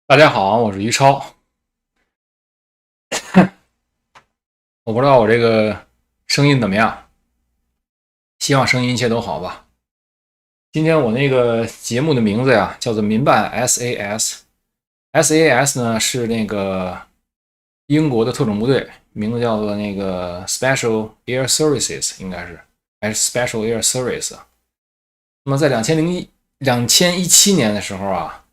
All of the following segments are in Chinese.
大家好，我是于超。我不知道我这个声音怎么样，希望声音一切都好吧。今天我那个节目的名字呀，叫做《民办 SAS》。SAS 呢是那个英国的特种部队，名字叫做那个 Special Air Services，应该是还是 Special Air Service。那么在2017年的时候啊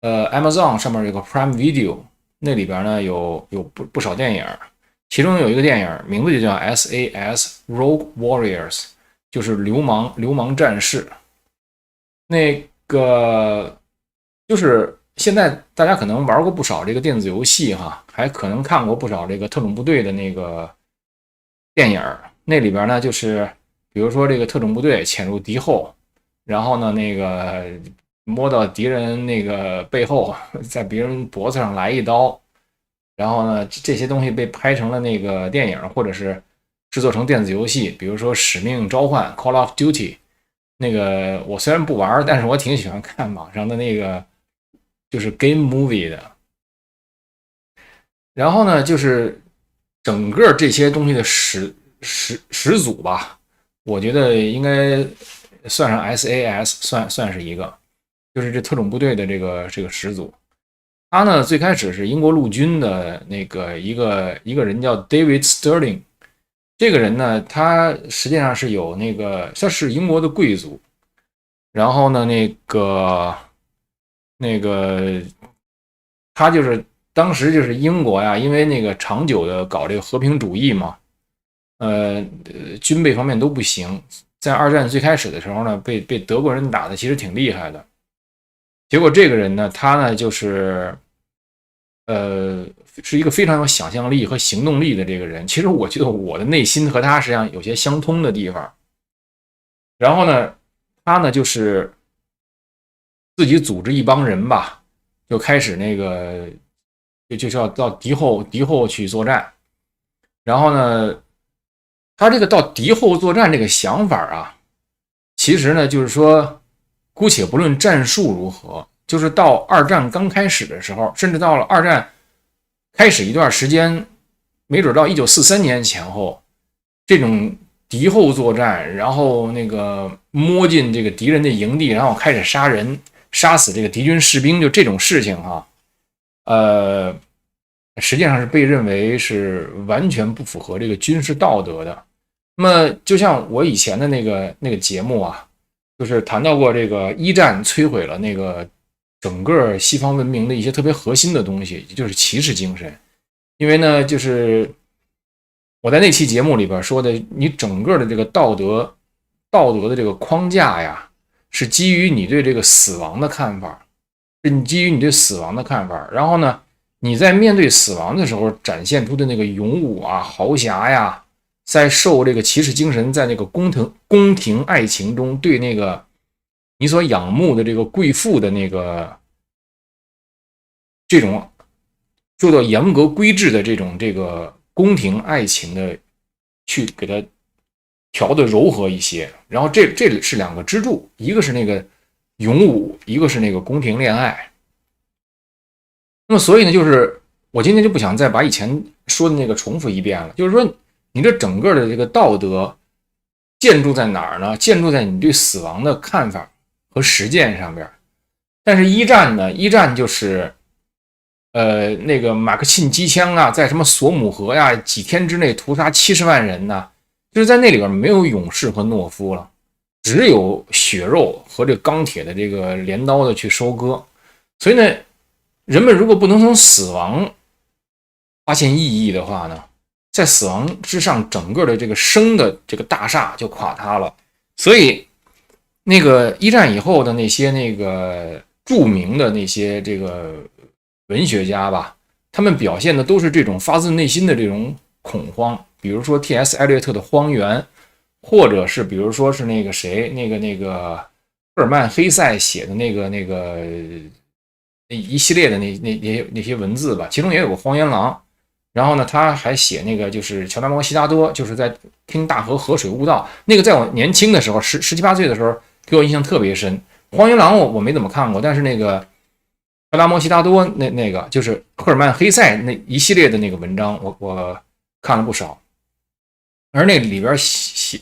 ，Amazon 上面有个 Prime Video，那里边呢有不少电影。其中有一个电影名字就叫 SAS Rogue Warriors， 就是流氓战士。那个就是现在大家可能玩过不少这个电子游戏哈，还可能看过不少这个特种部队的那个电影。那里边呢就是比如说这个特种部队潜入敌后，然后呢那个摸到敌人那个背后，在别人脖子上来一刀。然后呢，这些东西被拍成了那个电影，或者是制作成电子游戏，比如说《使命召唤》（Call of Duty）。那个我虽然不玩，但是我挺喜欢看网上的那个就是 game movie 的。然后呢，就是整个这些东西的始祖吧，我觉得应该算上 SAS，算是一个，就是这特种部队的这个始祖。他呢最开始是英国陆军的那个一个人叫 David Stirling。这个人呢，他实际上是有他是英国的贵族。然后呢，那个他就是当时就是英国呀，因为那个长久的搞这个和平主义嘛，军备方面都不行。在二战最开始的时候呢，被德国人打的其实挺厉害的。结果这个人呢，他呢就是是一个非常有想象力和行动力的这个人。其实我觉得我的内心和他实际上有些相通的地方。然后呢，他呢就是自己组织一帮人吧，就开始就是要到敌后去作战。然后呢，他这个到敌后作战这个想法啊，其实呢就是说，姑且不论战术如何，就是到二战刚开始的时候，甚至到了二战开始一段时间，没准到1943年前后，这种敌后作战，然后那个摸进这个敌人的营地，然后开始杀人，杀死这个敌军士兵，就这种事情哈，实际上是被认为是完全不符合这个军事道德的。那么就像我以前的那个节目啊，就是谈到过这个一战摧毁了那个整个西方文明的一些特别核心的东西，也就是骑士精神。因为呢，就是我在那期节目里边说的，你整个的这个道德的这个框架呀，是基于你对这个死亡的看法，是你基于你对死亡的看法。然后呢，你在面对死亡的时候展现出的那个勇武啊、豪侠呀，在受这个骑士精神，在那个宫廷爱情中，对那个你所仰慕的这个贵妇的这种受到严格规制的这个宫廷爱情的，去给它调的柔和一些。然后这是两个支柱，一个是那个勇武，一个是那个宫廷恋爱。那么所以呢，就是我今天就不想再把以前说的那个重复一遍了。就是说，你这整个的这个道德建筑在哪儿呢？建筑在你对死亡的看法和实践上边。但是一战呢，一战就是那个马克沁机枪啊，在什么索姆河呀，几天之内屠杀70万人呢，就是在那里边没有勇士和懦夫了，只有血肉和这钢铁的这个镰刀的去收割。所以呢，人们如果不能从死亡发现意义的话呢，在死亡之上，整个的这个生的这个大厦就垮塌了。所以那个一战以后的那些那个著名的那些这个文学家吧，他们表现的都是这种发自内心的这种恐慌。比如说 T.S. 艾略特的《荒原》，或者是比如说是那个谁，那个赫尔曼·黑塞写的那一系列的那些文字吧，其中也有个《荒原狼》。然后呢，他还写那个就是乔达摩悉达多，就是在听大河河水悟道。那个在我年轻的时候，十七八岁的时候，给我印象特别深。《荒原狼》我没怎么看过，但是那个特拉摩悉达多那个就是赫尔曼黑塞那一系列的那个文章，我看了不少，而那里边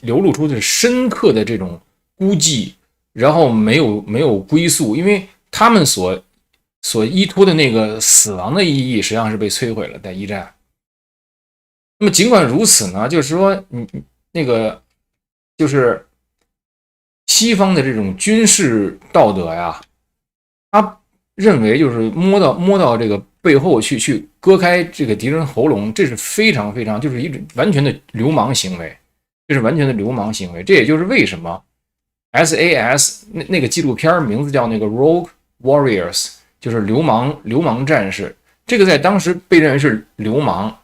流露出的深刻的这种孤寂，然后没有归宿，因为他们所依托的那个死亡的意义，实际上是被摧毁了在一战。那么尽管如此呢，就是说那个就是西方的这种军事道德呀，他认为就是摸到这个背后去割开这个敌人喉咙，这是非常非常就是一种完全的流氓行为，这是完全的流氓行为。这也就是为什么 SAS 那个纪录片名字叫那个 Rogue Warriors， 就是流氓战士，这个在当时被认为是流氓。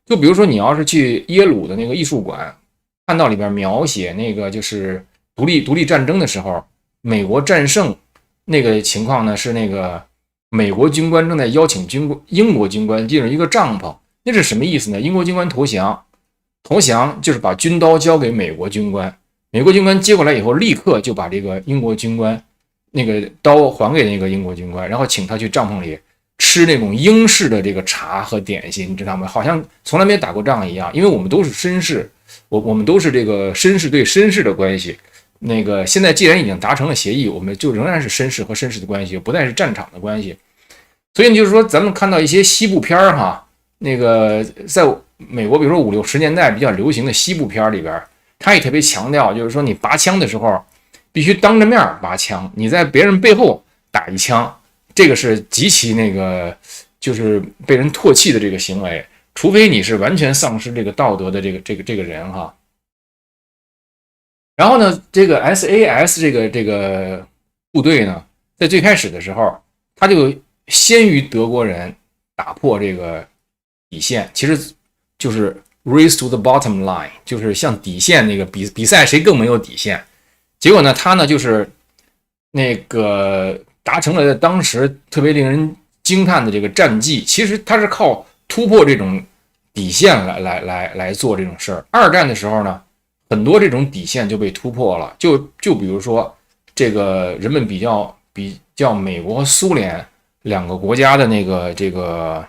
就比如说你要是去耶鲁的那个艺术馆，看到里边描写那个就是独立战争的时候，美国战胜那个情况呢，是那个美国军官正在邀请英国军官进入一个帐篷，那是什么意思呢？英国军官投降就是把军刀交给美国军官，美国军官接过来以后，立刻就把这个英国军官那个刀还给那个英国军官，然后请他去帐篷里吃那种英式的这个茶和点心，你知道吗？好像从来没打过仗一样，因为我们都是绅士，我们都是这个绅士对绅士的关系。那个现在既然已经达成了协议，我们就仍然是绅士和绅士的关系，不再是战场的关系。所以就是说，咱们看到一些西部片哈，那个在美国，比如说50、60年代比较流行的西部片里边，他也特别强调，就是说你拔枪的时候必须当着面拔枪，你在别人背后打一枪，这个是极其那个就是被人唾弃的这个行为，除非你是完全丧失这个道德的这个人哈。然后呢，这个 SAS 这个部队呢，在最开始的时候，他就先于德国人打破这个底线，其实就是 race to the bottom line， 就是像底线那个比赛谁更没有底线。结果呢，他呢就是那个达成了当时特别令人惊叹的这个战绩。其实他是靠突破这种底线来做这种事儿。二战的时候呢，很多这种底线就被突破了，就比如说这个人们比较美国和苏联两个国家的那个这个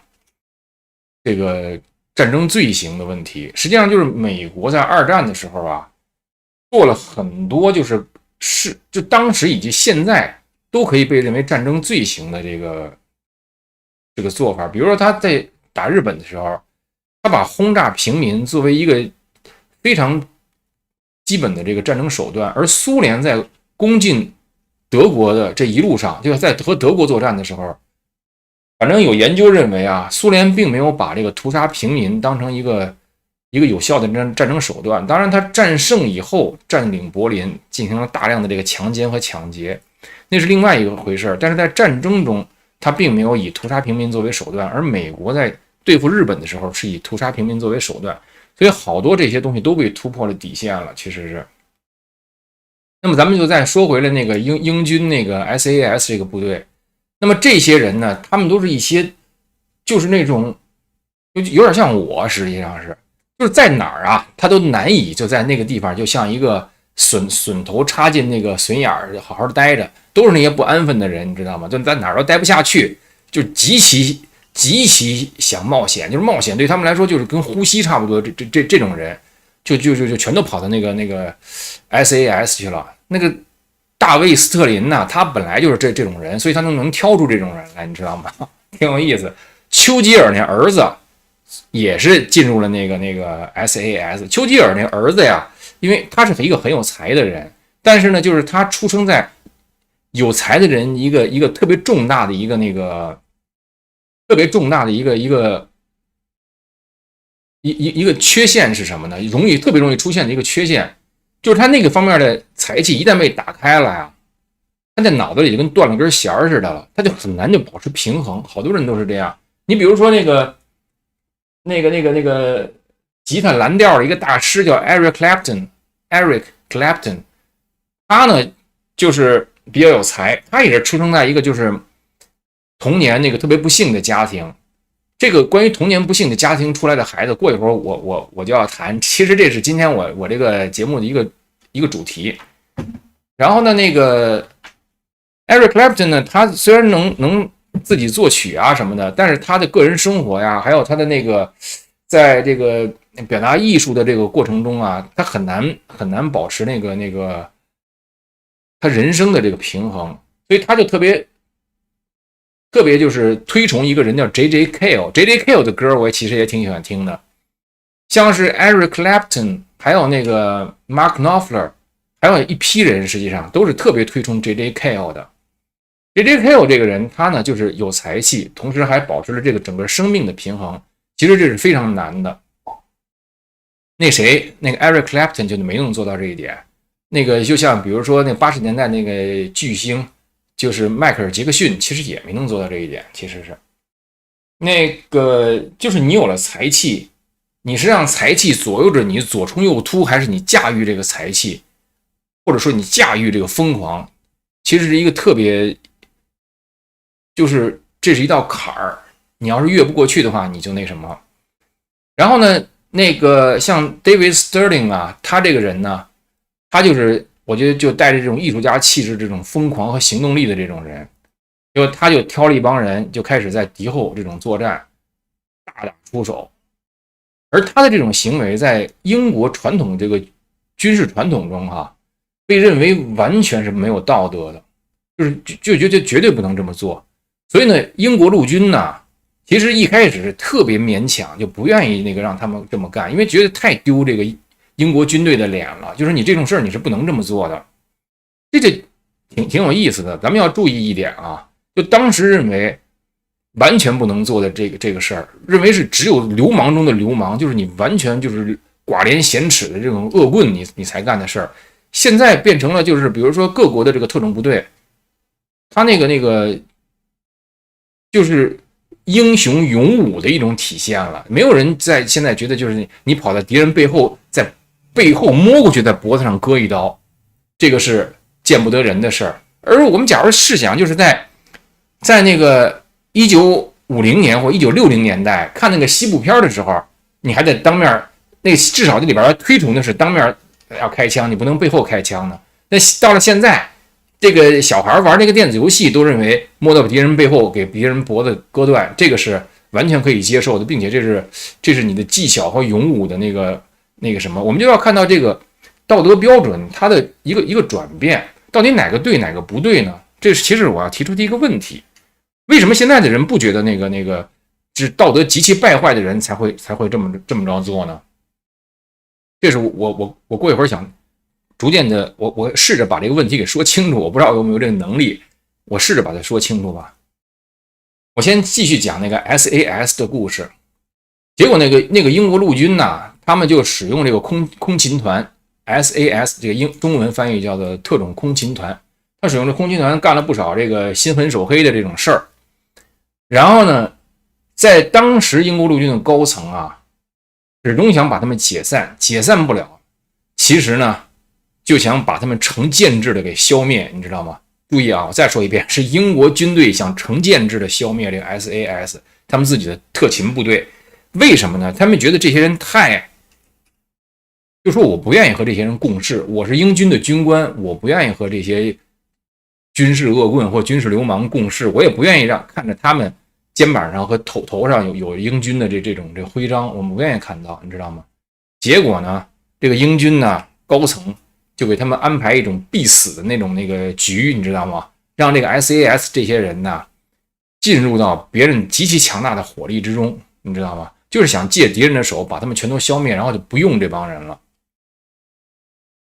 战争罪行的问题，实际上就是美国在二战的时候啊，做了很多就当时以及现在都可以被认为战争罪行的这个做法。比如说他在打日本的时候，他把轰炸平民作为一个非常基本的这个战争手段，而苏联在攻进德国的这一路上，就是在和德国作战的时候，反正有研究认为啊，苏联并没有把这个屠杀平民当成一个有效的战争手段。当然，他战胜以后占领柏林，进行了大量的这个强奸和抢劫，那是另外一个回事。但是在战争中，他并没有以屠杀平民作为手段，而美国在对付日本的时候是以屠杀平民作为手段。所以好多这些东西都被突破了底线了，其实是。那么咱们就再说回了那个英军那个 SAS 这个部队。那么这些人呢，他们都是一些就是那种有点像我，实际上是就是在哪儿啊，他都难以就在那个地方，就像一个笋头插进那个笋眼儿，好好待着，都是那些不安分的人，你知道吗？就在哪儿都待不下去，就极其想冒险，就是冒险对他们来说就是跟呼吸差不多。这种人就全都跑到那个 SAS 去了。那个大卫斯特林呢，他本来就是这种人，所以他能挑出这种人来，你知道吗？挺有意思。丘吉尔那儿子也是进入了那个 SAS。丘吉尔那儿子呀，因为他是一个很有才的人，但是呢，就是他出生在有才的人一个特别重大的一个缺陷是什么呢？特别容易出现的一个缺陷，就是他那个方面的才气一旦被打开了呀，他在脑子里就跟断了根弦似的了，他就很难就保持平衡。好多人都是这样。你比如说那个吉他蓝调的一个大师叫 Eric Clapton， 他呢就是比较有才，他也是出生在一个就是童年那个特别不幸的家庭。这个关于童年不幸的家庭出来的孩子，过一会儿我就要谈。其实这是今天我这个节目的一个主题。然后呢，那个 Eric Clapton 呢，他虽然能自己作曲啊什么的，但是他的个人生活呀，还有他的那个在这个表达艺术的这个过程中啊，他很难保持那个他人生的这个平衡，所以他就特别就是推崇一个人叫 J.J. Cale，J.J. Cale 的歌我其实也挺喜欢听的，像是 Eric Clapton， 还有那个 Mark Knopfler， 还有一批人实际上都是特别推崇 J.J. Cale 的。J.J. Cale 这个人，他呢就是有才气，同时还保持了这个整个生命的平衡，其实这是非常难的。那谁，那个 Eric Clapton 就没能做到这一点。那个就像比如说那80年代那个巨星，就是迈克尔·杰克逊，其实也没能做到这一点。其实是那个，就是你有了才气，你是让才气左右着你左冲右突，还是你驾驭这个才气，或者说你驾驭这个疯狂，其实是一个特别，就是这是一道坎儿，你要是越不过去的话，你就那什么。然后呢，那个像 David Sterling 啊，他这个人呢，他就是我觉得就带着这种艺术家气质、这种疯狂和行动力的这种人，他就挑了一帮人，就开始在敌后这种作战，大打出手。而他的这种行为，在英国传统这个军事传统中被认为完全是没有道德的，就觉得绝对不能这么做。所以呢，英国陆军呢，其实一开始是特别勉强，就不愿意让他们这么干，因为觉得太丢这个英国军队的脸了，就是你这种事儿你是不能这么做的。这挺有意思的。咱们要注意一点啊，就当时认为完全不能做的这个事儿，认为是只有流氓中的流氓，就是你完全就是寡廉鲜耻的这种恶棍，你才干的事儿。现在变成了就是比如说各国的这个特种部队，他那个就是英雄勇武的一种体现了。没有人在现在觉得就是你跑到敌人背后，在背后摸过去，在脖子上割一刀，这个是见不得人的事儿。而我们假如试想，就是在那个1950年或1960年代看那个西部片的时候，你还得当面，那至少这里边推崇的是当面要开枪，你不能背后开枪呢。那到了现在，这个小孩玩那个电子游戏都认为摸到敌人背后给敌人脖子割断，这个是完全可以接受的，并且这是你的技巧和勇武的那个什么。我们就要看到这个道德标准它的一个转变，到底哪个对哪个不对呢？这是其实我要提出的一个问题。为什么现在的人不觉得那个是道德极其败坏的人才会这么着做呢？这是我过一会儿想逐渐的，我试着把这个问题给说清楚。我不知道有没有这个能力，我试着把它说清楚吧。我先继续讲那个 SAS 的故事。结果那个英国陆军呢，他们就使用这个空勤团 SAS， 这个中文翻译叫做特种空勤团。他使用这空勤团干了不少这个心狠手黑的这种事儿。然后呢，在当时英国陆军的高层始终想把他们解散不了。其实呢，就想把他们成建制的给消灭，你知道吗？注意我再说一遍，是英国军队想成建制的消灭这个 SAS， 他们自己的特勤部队。为什么呢？他们觉得这些人就说我不愿意和这些人共事，我是英军的军官，我不愿意和这些军事恶棍或军事流氓共事，我也不愿意看着他们肩膀上和头上有英军的这种徽章，我们不愿意看到，你知道吗？结果呢，这个英军呢高层就给他们安排一种必死的那个局，你知道吗？让这个 SAS 这些人呢进入到别人极其强大的火力之中，你知道吗？就是想借敌人的手把他们全都消灭，然后就不用这帮人了。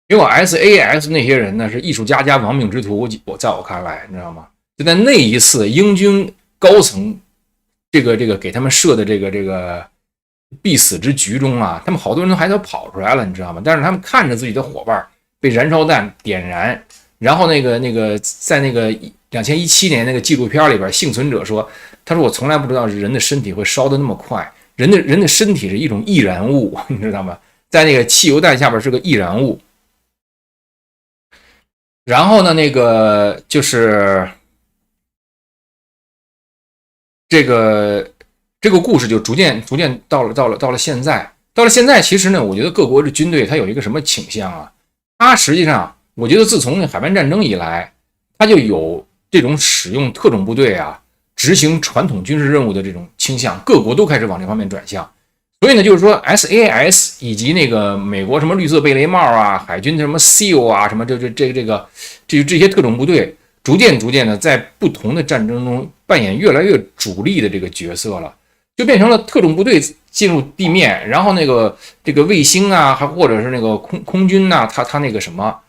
结果 SAS 那些人呢是艺术家加亡命之徒，在我看来，你知道吗？就在那一次英军高层这个给他们设的这个必死之局中他们好多人都还都跑出来了，你知道吗？但是他们看着自己的伙伴被燃烧弹点燃，然后在那个2017年那个纪录片里边，幸存者说，他说我从来不知道人的身体会烧得那么快，人的身体是一种易燃物，你知道吗？在那个汽油弹下边是个易燃物。然后呢，就是这个故事就逐渐到了现在。到了现在，其实呢，我觉得各国的军队它有一个什么倾向它实际上，我觉得自从海湾战争以来，它就有这种使用特种部队执行传统军事任务的这种倾向，各国都开始往这方面转向。所以呢，就是说 SAS 以及那个美国什么绿色贝雷帽啊，海军什么 SEAL 啊，什么这些特种部队，逐渐的在不同的战争中扮演越来越主力的这个角色了，就变成了特种部队进入地面，然后这个卫星啊，还或者是那个空军呐，它那个什么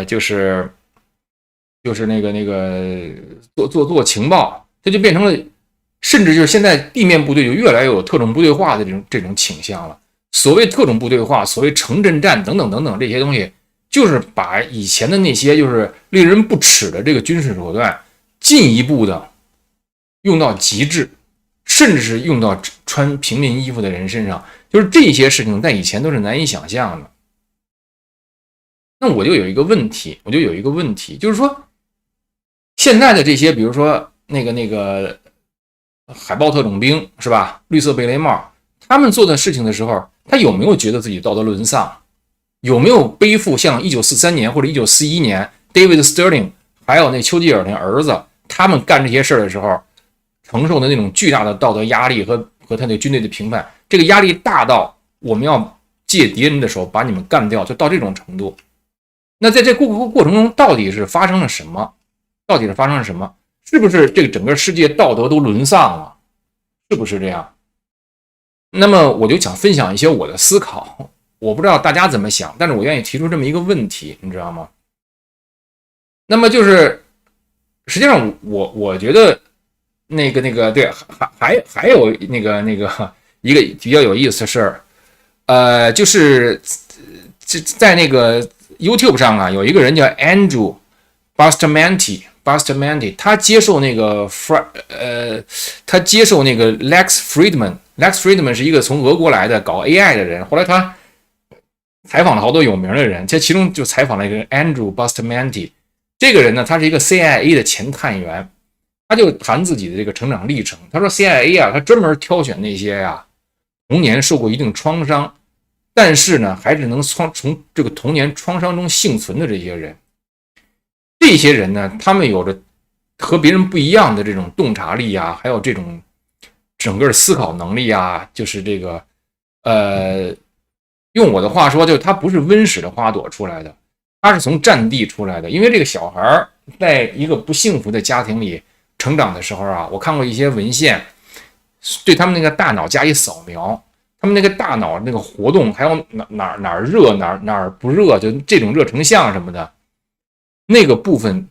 就是做情报，它就变成了。甚至就是现在地面部队就越来越有特种部队化的这种倾向了。所谓特种部队化，所谓城镇战等等这些东西，就是把以前的那些就是令人不齿的这个军事手段，进一步的用到极致，甚至是用到穿平民衣服的人身上。就是这些事情在以前都是难以想象的。那我就有一个问题，就是说现在的这些，比如说那个海豹特种兵是吧？绿色贝雷帽，他们做的事情的时候，他有没有觉得自己道德沦丧？有没有背负像1943年或者1941年 David Sterling 还有那丘吉尔那儿子他们干这些事的时候承受的那种巨大的道德压力和他那军队的评判？这个压力大到我们要借敌人的手把你们干掉，就到这种程度。那在这过程中到底是发生了什么？是不是这个整个世界道德都沦丧了？是不是这样？那么我就想分享一些我的思考，我不知道大家怎么想，但是我愿意提出这么一个问题，你知道吗？那么就是实际上我觉得那个对，还有那个一个比较有意思的事儿，就是在那个 YouTube 上啊，有一个人叫 Andrew Bustamante， 他接受那个Lex Friedman 是一个从俄国来的搞 AI 的人，后来他采访了好多有名的人，其中就采访了一个 Andrew Bustamante。这个人呢，他是一个 CIA 的前探员，他就谈自己的这个成长历程。他说 CIA 啊，他专门挑选那些呀童年受过一定创伤，但是呢还是能从这个童年创伤中幸存的这些人。这些人呢，他们有着和别人不一样的这种洞察力啊，还有这种整个思考能力啊，就是这个用我的话说，就他不是温室的花朵出来的，他是从战地出来的。因为这个小孩在一个不幸福的家庭里成长的时候啊，我看过一些文献，对他们那个大脑加以扫描，他们那个大脑那个活动，还有哪儿热哪儿不热，就这种热成像什么的。那个部分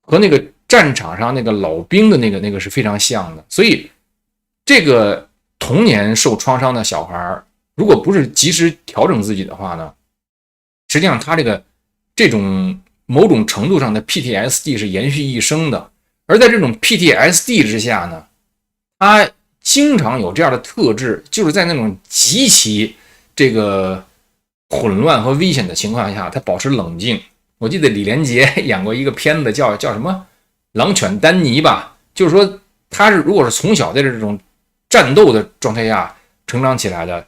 和那个战场上那个老兵的那个是非常像的，所以这个童年受创伤的小孩，如果不是及时调整自己的话呢，实际上他这种某种程度上的 PTSD 是延续一生的。而在这种 PTSD 之下呢，他经常有这样的特质，就是在那种极其这个混乱和危险的情况下，他保持冷静。我记得李连杰演过一个片子叫什么狼犬丹尼吧，就是说他如果是从小在这种战斗的状态下成长起来的，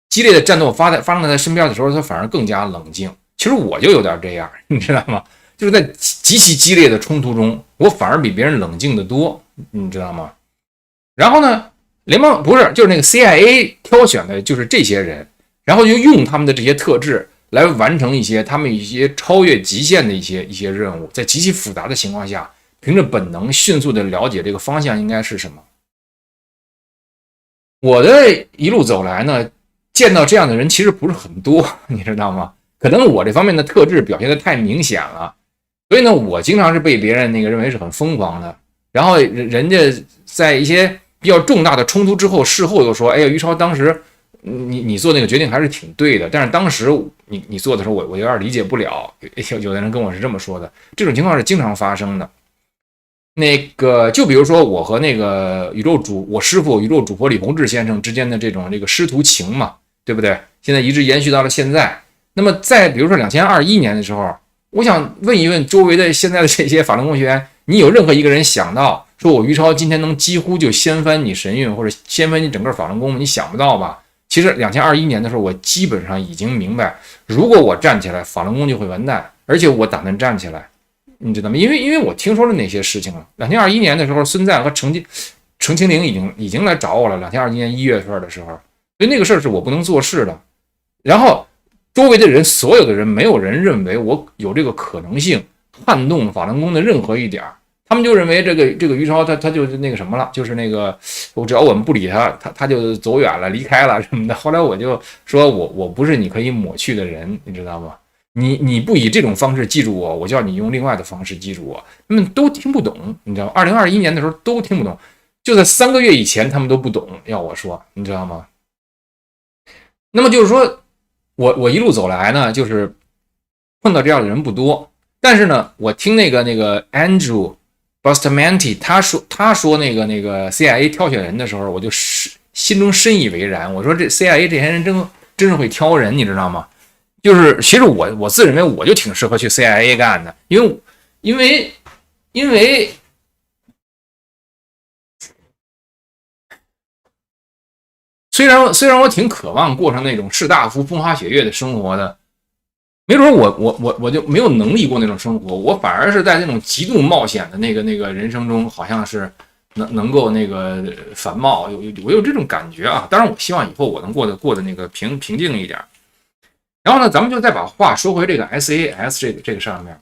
激烈的战斗发生在他身边的时候，他反而更加冷静。其实我就有点这样，你知道吗？就是在极其激烈的冲突中，我反而比别人冷静得多，你知道吗？然后呢，联邦不是，就是那个 CIA 挑选的就是这些人，然后就用他们的这些特质来完成他们一些超越极限的一些任务，在极其复杂的情况下，凭着本能迅速的了解这个方向应该是什么。我的一路走来呢，见到这样的人其实不是很多，你知道吗？可能我这方面的特质表现得太明显了，所以呢，我经常是被别人认为是很疯狂的。然后人家在一些比较重大的冲突之后，事后又说：“哎呀，于超当时你做那个决定还是挺对的。”但是当时你做的时候，我有点理解不了。有的人跟我是这么说的，这种情况是经常发生的。就比如说我和那个我师父宇宙主播李洪志先生之间的这个师徒情嘛，对不对？现在一直延续到了现在。那么在比如说2021年的时候，我想问一问周围的现在的这些法轮功学员，你有任何一个人想到说我于超今天能几乎就掀翻你神韵，或者掀翻你整个法轮功吗？你想不到吧？其实2021年的时候，我基本上已经明白，如果我站起来，法轮功就会完蛋，而且我打算站起来。你知道吗？因为我听说了那些事情了。2021年的时候，孙赞和程清零已经来找我了。2021年1月份的时候，所以那个事儿是我不能做事的。然后周围的人，所有的人，没有人认为我有这个可能性撼动法轮功的任何一点。他们就认为这个于超他就是那个什么了，就是那个只要我们不理他就走远了，离开了什么的。后来我就说我不是你可以抹去的人，你知道吗？你不以这种方式记住我，我叫你用另外的方式记住我。他们都听不懂，你知道吗？2021年的时候都听不懂，就在3个月以前他们都不懂，要我说，你知道吗？那么就是说我一路走来呢，就是碰到这样的人不多，但是呢，我听那个Andrew Bustamante 他说那个 CIA 挑选人的时候，我就心中深以为然。我说这 CIA 这些人真是会挑人，你知道吗？就是其实我自认为我就挺适合去 CIA 干的，因为虽然我挺渴望过上那种士大夫风花雪月的生活的，没准我就没有能力过那种生活，我反而是在那种极度冒险的那个人生中，好像是能够那个繁茂，我有这种感觉啊。当然，我希望以后我能过得那个平静一点。然后呢，咱们就再把话说回这个 SAS 这个上面，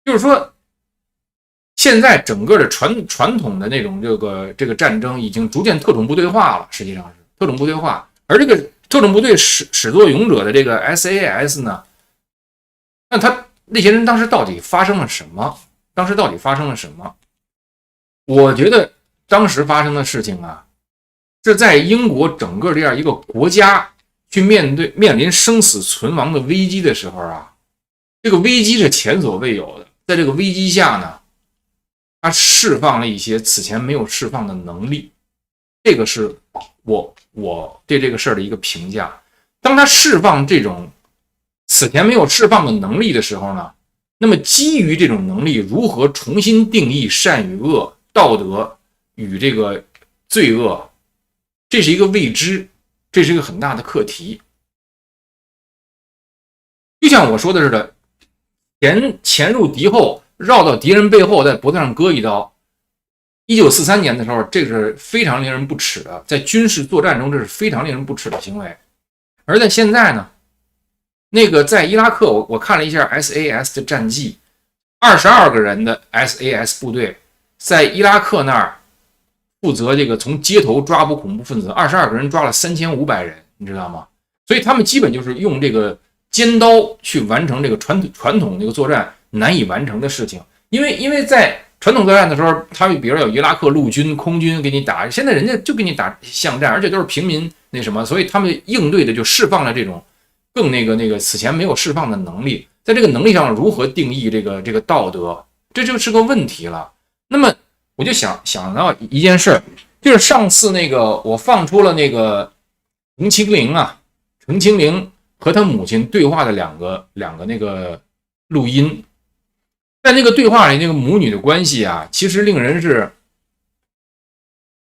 就是说，现在整个的传统的那种这个战争已经逐渐特种部队化了，实际上是特种部队化。而这个特种部队始作俑者的这个 SAS 呢，那他那些人当时到底发生了什么？我觉得当时发生的事情啊，是在英国整个这样一个国家去面临生死存亡的危机的时候啊，这个危机是前所未有的。在这个危机下呢，他释放了一些此前没有释放的能力，这个是我对这个事儿的一个评价。当他释放这种此前没有释放的能力的时候呢，那么基于这种能力，如何重新定义善与恶、道德与这个罪恶，这是一个未知，这是一个很大的课题。就像我说的似的，潜入敌后，绕到敌人背后，在脖子上割一刀。1943年的时候，这是非常令人不齿的，在军事作战中，这是非常令人不齿的行为。而在现在呢，那个在伊拉克，我看了一下 SAS 的战绩，22个人的 SAS 部队在伊拉克那儿负责这个从街头抓捕恐怖分子，22个人抓了3500人，你知道吗？所以他们基本就是用这个尖刀去完成这个传统这个作战难以完成的事情。因为在传统作战的时候，他们比如有伊拉克陆军、空军给你打，现在人家就给你打巷战，而且都是平民那什么，所以他们应对的就释放了这种更那个此前没有释放的能力。在这个能力上如何定义这个道德，这就是个问题了。那么我就想到一件事，就是上次那个我放出了那个程清零和他母亲对话的两个那个录音。在那个对话里，那个母女的关系啊，其实令人是，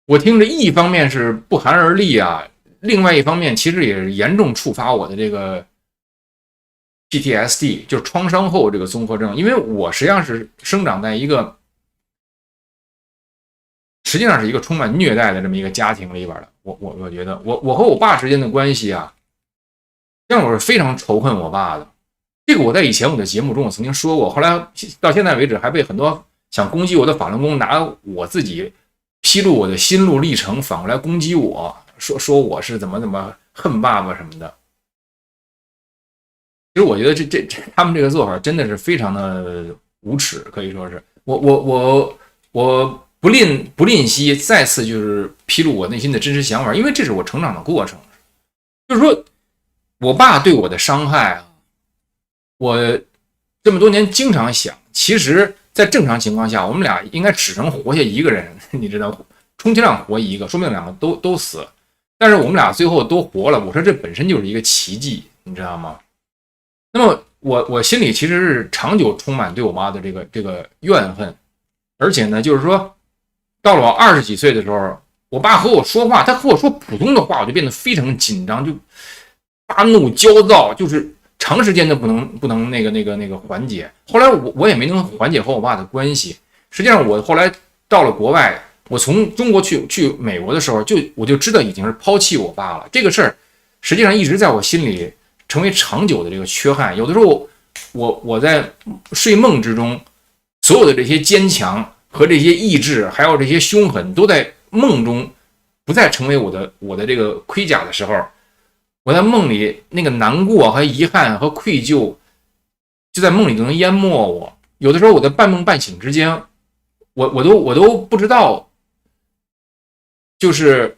我听着一方面是不寒而栗啊，另外一方面其实也是严重触发我的这个 PTSD， 就是创伤后这个综合症。因为我实际上是生长在一个实际上是一个充满虐待的这么一个家庭里边的。我觉得我和我爸之间的关系啊，让我是非常仇恨我爸的。这个我在以前我的节目中我曾经说过，后来到现在为止还被很多想攻击我的法轮功拿我自己披露我的心路历程反过来攻击我，说我是怎么恨爸爸什么的。其实我觉得他们这个做法真的是非常的无耻，可以说是我不吝惜再次就是披露我内心的真实想法，因为这是我成长的过程。就是说我爸对我的伤害啊，我这么多年经常想，其实在正常情况下，我们俩应该只能活下一个人，你知道，充其量活一个，说明两个都死了。但是我们俩最后都活了，我说这本身就是一个奇迹，你知道吗？那么我心里其实是长久充满对我妈的这个怨恨，而且呢，就是说到了我20几岁的时候，我爸和我说话，他和我说普通的话，我就变得非常紧张，就发怒焦躁，就是长时间的不能那个缓解。后来我也没能缓解和我爸的关系。实际上我后来到了国外，我从中国去美国的时候，我就知道已经是抛弃我爸了。这个事儿实际上一直在我心里成为长久的这个缺憾。有的时候我在睡梦之中，所有的这些坚强和这些意志，还有这些凶狠，都在梦中不再成为我的这个盔甲的时候，我在梦里那个难过和遗憾和愧疚，就在梦里都能淹没我。有的时候我在半梦半醒之间，我都不知道，就是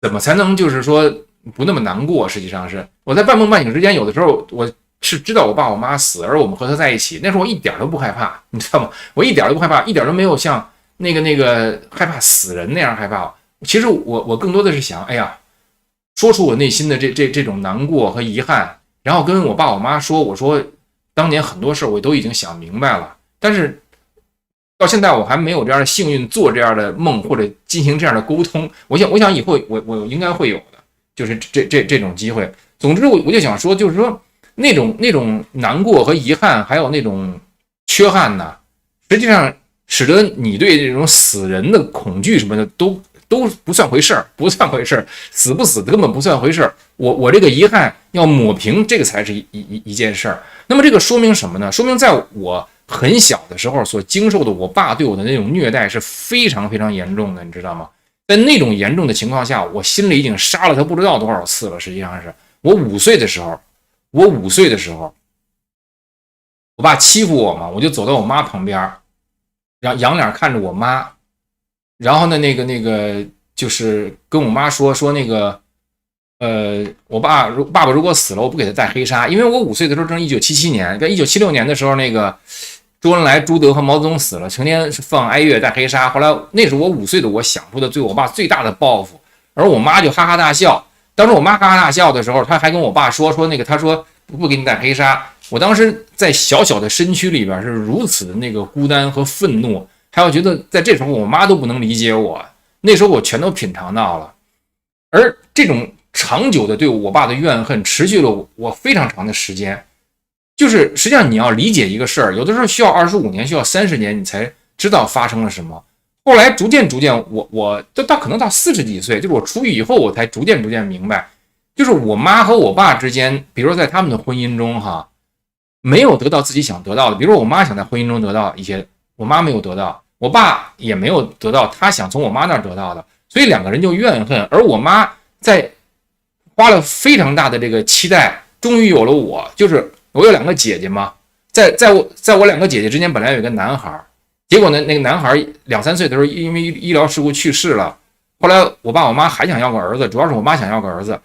怎么才能就是说不那么难过。实际上是我在半梦半醒之间，有的时候我是知道我爸我妈死，而我们和他在一起，那时候我一点都不害怕，你知道吗？我一点都不害怕，一点都没有像那个害怕死人那样害怕。其实我更多的是想，哎呀，说出我内心的这种难过和遗憾，然后跟我爸我妈说，我说当年很多事我都已经想明白了，但是到现在我还没有这样的幸运做这样的梦或者进行这样的沟通。我想以后我应该会有的，就是这种机会。总之我就想说，就是说那种难过和遗憾，还有那种缺憾呢，实际上使得你对这种死人的恐惧什么的都不算回事儿，死不死根本不算回事儿。我这个遗憾要抹平，这个才是一件事儿。那么这个说明什么呢？说明在我很小的时候所经受的我爸对我的那种虐待是非常非常严重的，你知道吗？在那种严重的情况下，我心里已经杀了他不知道多少次了。实际上是我5岁的时候，我爸欺负我嘛，我就走到我妈旁边，然后仰脸看着我妈，然后呢，那个就是跟我妈说那个，我爸爸如果死了，我不给他戴黑纱，因为我5岁的时候正是1977年，跟1976年的时候，那个周恩来、朱德和毛泽东死了，成天是放哀乐戴黑纱。后来那是我5岁的我想出的对我爸最大的报复，而我妈就哈哈大笑。当时我妈哈哈大笑的时候，她还跟我爸说那个，她说不给你戴黑纱。我当时在小小的身躯里边是如此的那个孤单和愤怒，还有觉得在这时候我妈都不能理解我，那时候我全都品尝到了。而这种长久的对我爸的怨恨持续了我非常长的时间。就是实际上你要理解一个事儿，有的时候需要25年，需要30年，你才知道发生了什么。后来逐渐，我到可能到40几岁，就是我出狱以后，我才逐渐明白，就是我妈和我爸之间，比如说在他们的婚姻中哈，没有得到自己想得到的。比如说我妈想在婚姻中得到一些，我妈没有得到，我爸也没有得到他想从我妈那儿得到的，所以2个人就怨恨。而我妈在花了非常大的这个期待，终于有了我，就是我有2个姐姐嘛，在我2个姐姐之间本来有一个男孩，结果呢，那个男孩2、3岁的时候因为医疗事故去世了。后来我爸我妈还想要个儿子，主要是我妈想要个儿子，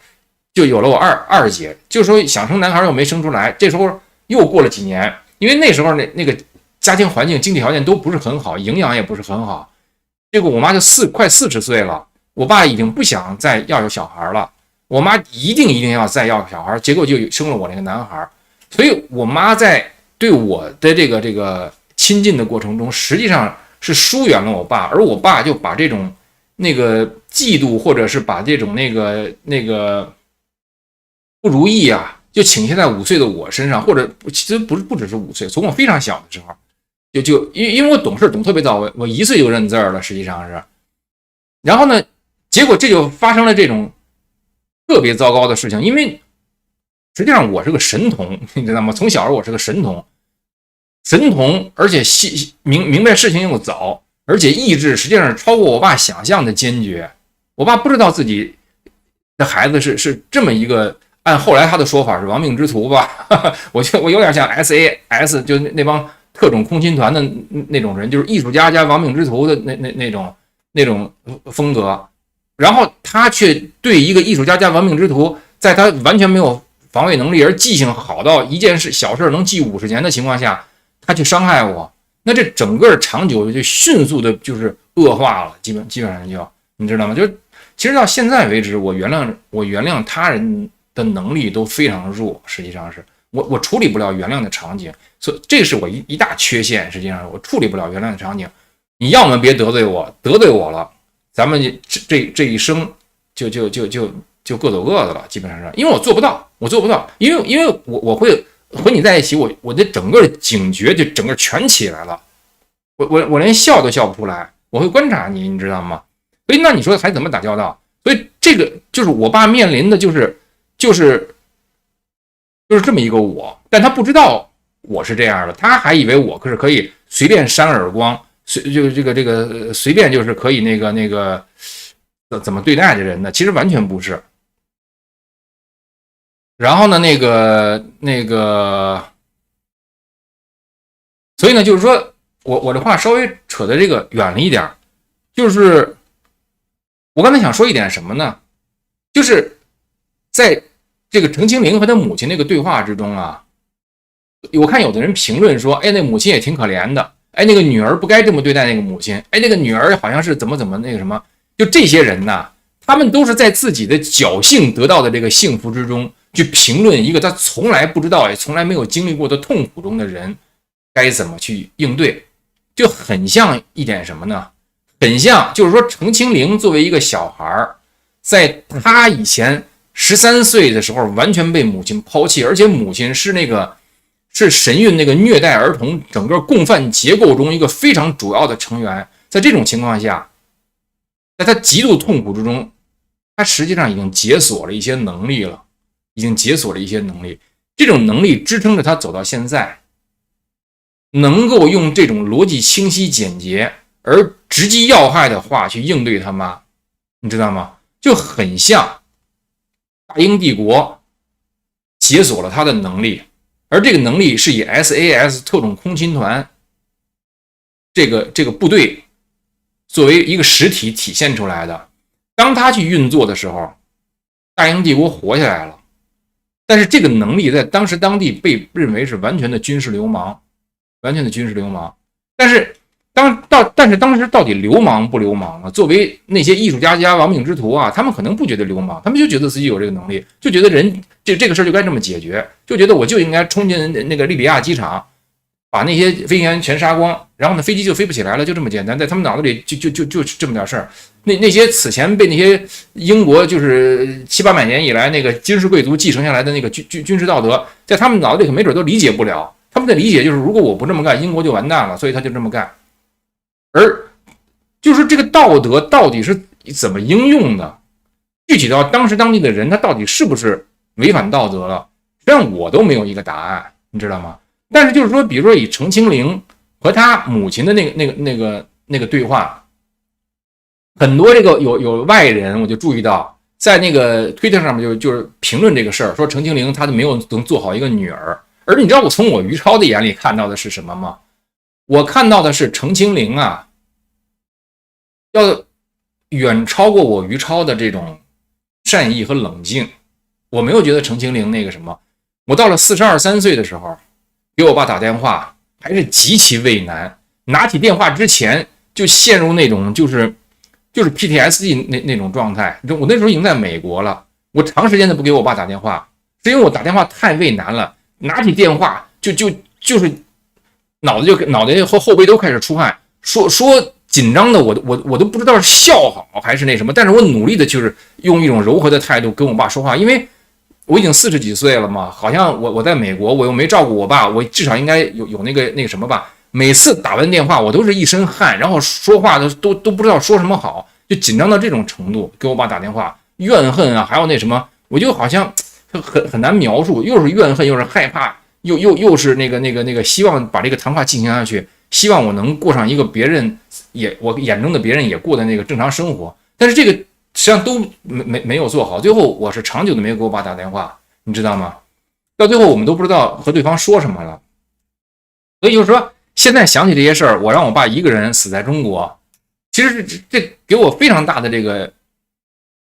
就有了我二姐。就是说想生男孩又没生出来，这时候又过了几年，因为那时候那个家庭环境、经济条件都不是很好，营养也不是很好。结果我妈就快40岁了，我爸已经不想再要有小孩了，我妈一定要再要小孩，结果就生了我那个男孩。所以我妈在对我的这个亲近的过程中，实际上是疏远了我爸，而我爸就把这种那个嫉妒，或者是把这种那个不如意啊，就倾泻在5岁的我身上，或者其实不只是5岁，从我非常小的时候，因为我懂事懂特别早，我1岁就认字了，实际上是。然后呢，结果这就发生了这种特别糟糕的事情，因为实际上我是个神童，你知道吗？从小我是个神童，而且明白事情又早，而且意志实际上是超过我爸想象的坚决。我爸不知道自己的孩子是这么一个，按后来他的说法是亡命之徒吧，我觉得我有点像 SAS， 就那帮特种空勤团的那种人，就是艺术家加亡命之徒的那种风格。然后他却对一个艺术家加亡命之徒，在他完全没有防卫能力，而记性好到一件事小事能记50年的情况下，他去伤害我，那这整个长久就迅速的就是恶化了，基本上就你知道吗？就其实到现在为止，我原谅他人的能力都非常弱，实际上是我处理不了原谅的场景，所以这是我一大缺陷。实际上我处理不了原谅的场景，你要么别得罪我，得罪我了，咱们这一生就就各走各的了，基本上是，因为我做不到，因为我会和你在一起，我的整个警觉就整个全起来了，我连笑都笑不出来，我会观察你，你知道吗？所以那你说还怎么打交道？所以这个就是我爸面临的就是这么一个我，但他不知道我是这样的，他还以为我是可以随便扇耳光，随便就是可以那个怎么对待的人呢？其实完全不是。然后呢，所以呢，就是说我的话稍微扯的这个远了一点，就是我刚才想说一点什么呢？就是在这个程清零和他母亲那个对话之中啊，我看有的人评论说，哎，那母亲也挺可怜的，哎，那个女儿不该这么对待那个母亲，哎，那个女儿好像是怎么那个什么，就这些人呢，他们都是在自己的侥幸得到的这个幸福之中去评论一个他从来不知道也从来没有经历过的痛苦中的人该怎么去应对，就很像一点什么呢？很像就是说程清零作为一个小孩，在他以前13岁的时候完全被母亲抛弃，而且母亲是神韵那个虐待儿童整个共犯结构中一个非常主要的成员。在这种情况下，在他极度痛苦之中，他实际上已经解锁了一些能力了，这种能力支撑着他走到现在，能够用这种逻辑清晰简洁而直击要害的话去应对他妈，你知道吗？就很像大英帝国解锁了他的能力，而这个能力是以 SAS 特种空勤团这个部队作为一个实体体现出来的。当他去运作的时候，大英帝国活下来了，但是这个能力在当时当地被认为是完全的军事流氓，但是当时到底流氓不流氓呢？作为那些艺术家加亡命之徒啊，他们可能不觉得流氓，他们就觉得自己有这个能力，就觉得人这个事就该这么解决，就觉得我就应该冲进那个利比亚机场，把那些飞行员全杀光，然后呢飞机就飞不起来了，就这么简单，在他们脑子里就这么点事儿。那些此前被那些英国就是700-800年以来那个军事贵族继承下来的那个军事道德，在他们脑子里没准都理解不了。他们的理解就是，如果我不这么干，英国就完蛋了，所以他就这么干。而就是这个道德到底是怎么应用的，具体到当时当地的人，他到底是不是违反道德了，实际上我都没有一个答案，你知道吗？但是就是说，比如说以程清零和他母亲的那个对话，很多这个有外人我就注意到，在那个推特上面就是评论这个事儿，说程清零他都没有能做好一个女儿。而你知道我从我于超的眼里看到的是什么吗？我看到的是程清零啊，要远超过我于超的这种善意和冷静。我没有觉得程清零那个什么，我到了42、43岁的时候，给我爸打电话还是极其畏难，拿起电话之前就陷入那种就是 PTSD 那种状态。我那时候已经在美国了，我长时间的不给我爸打电话，是因为我打电话太畏难了，拿起电话就是脑袋和后背都开始出汗，说紧张的我都不知道是笑好还是那什么，但是我努力的就是用一种柔和的态度跟我爸说话，因为我已经40几岁了嘛，好像我在美国，我又没照顾我爸，我至少应该有那个什么吧。每次打完电话我都是一身汗，然后说话都不知道说什么好，就紧张到这种程度，给我爸打电话，怨恨啊，还有那什么，我就好像很难描述，又是怨恨又是害怕，又是那个希望把这个谈话进行下去，希望我能过上一个别人我眼中的别人也过的那个正常生活，但是这个实际上都没有做好，最后我是长久的没有给我爸打电话，你知道吗？到最后我们都不知道和对方说什么了。所以就是说，现在想起这些事儿，我让我爸一个人死在中国，其实这给我非常大的这个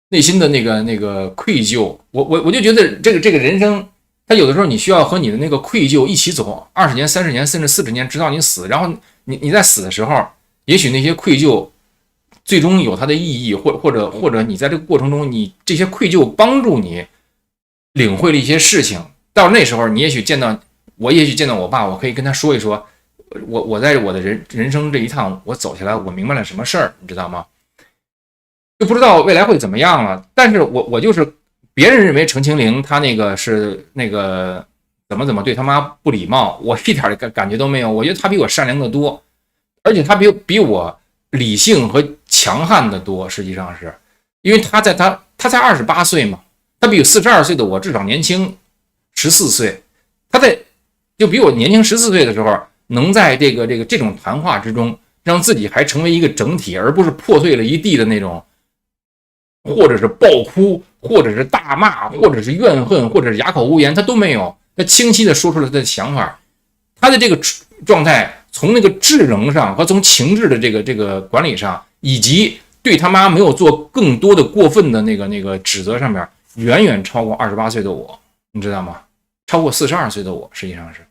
内心的那个愧疚。我就觉得这个人生，他有的时候你需要和你的那个愧疚一起走20年、30年，甚至40年，直到你死。然后你在死的时候，也许那些愧疚最终有它的意义，或者你在这个过程中，你这些愧疚帮助你领会了一些事情。到那时候，你也许见到我爸，我可以跟他说一说，我在我的人生这一趟我走下来，我明白了什么事儿，你知道吗？就不知道未来会怎么样了。但是我就是别人认为程清零他那个是那个怎么对他妈不礼貌，我一点感觉都没有。我觉得他比我善良的多，而且他比我理性和强悍的多。实际上是因为他才28岁嘛，他比42岁的我至少年轻14岁。他就比我年轻14岁的时候，能在这种谈话之中，让自己还成为一个整体，而不是破碎了一地的那种，或者是暴哭，或者是大骂，或者是怨恨，或者是哑口无言，他都没有。他清晰地说出了他的想法。他的这个状态，从那个智能上和从情志的这个管理上，以及对他妈没有做更多的过分的那个指责上面，远远超过28岁的我，你知道吗？超过42岁的我，实际上是，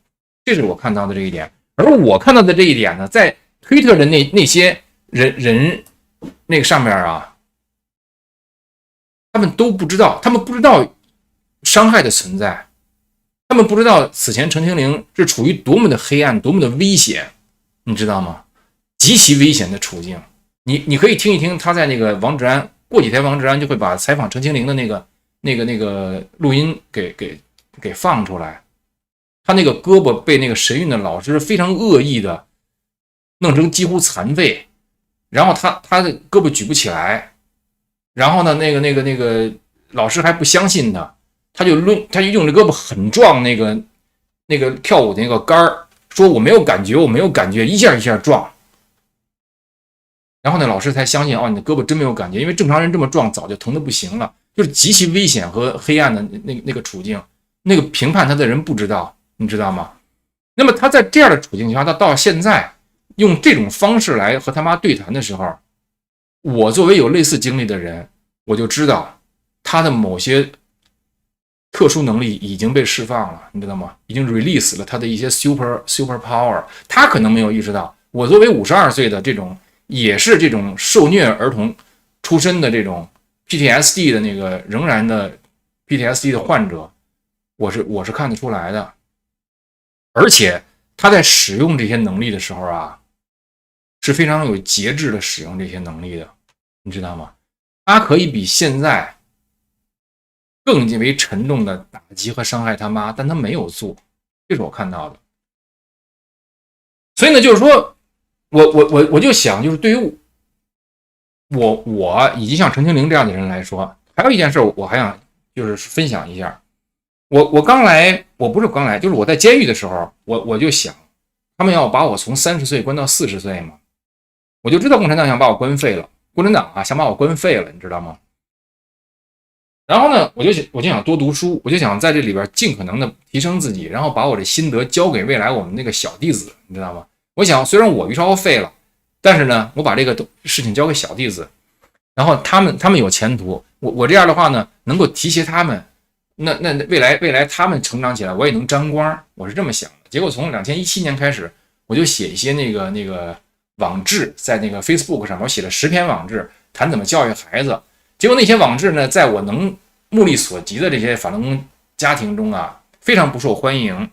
这是我看到的这一点。而我看到的这一点呢，在推特的那些人那个上面啊，他们都不知道，他们不知道伤害的存在，他们不知道此前程清零是处于多么的黑暗，多么的危险，你知道吗？极其危险的处境。你可以听一听他在那个王志安，过几天王志安就会把采访程清零的那个录音给放出来。他那个胳膊被那个神韵的老师非常恶意的弄成几乎残废，然后他的胳膊举不起来，然后呢那个老师还不相信他，他就用这胳膊很撞那个跳舞的那个杆儿，说我没有感觉，我没有感觉，一下一下撞。然后呢老师才相信，哦，你的胳膊真没有感觉，因为正常人这么撞早就疼得不行了，就是极其危险和黑暗的那个处境。那个评判他的人不知道，你知道吗？那么他在这样的处境下，他到现在用这种方式来和他妈对谈的时候，我作为有类似经历的人，我就知道他的某些特殊能力已经被释放了，你知道吗？已经 release 了他的一些 super power。他可能没有意识到，我作为52岁的这种也是这种受虐儿童出身的这种 PTSD 的那个仍然的 PTSD 的患者，我是看得出来的。而且他在使用这些能力的时候啊，是非常有节制的使用这些能力的，你知道吗？他可以比现在更为沉重的打击和伤害他妈，但他没有做，这是我看到的。所以呢，就是说我就想，就是对于我以及像陈清零这样的人来说，还有一件事我还想就是分享一下。我刚来，我不是刚来，就是我在监狱的时候，我就想，他们要把我从30岁关到40岁嘛，我就知道共产党想把我关废了，共产党啊想把我关废了，你知道吗？然后呢，我就想多读书，我就想在这里边尽可能的提升自己，然后把我的心得交给未来我们那个小弟子，你知道吗？我想虽然我于超废了，但是呢，我把这个事情交给小弟子，然后他们有前途，我这样的话呢，能够提携他们。那未来他们成长起来，我也能沾光，我是这么想的。结果从2017年开始，我就写一些那个网志，在那个 Facebook 上，我写了10篇网志，谈怎么教育孩子。结果那些网志呢，在我能目力所及的这些法轮功家庭中啊，非常不受欢迎。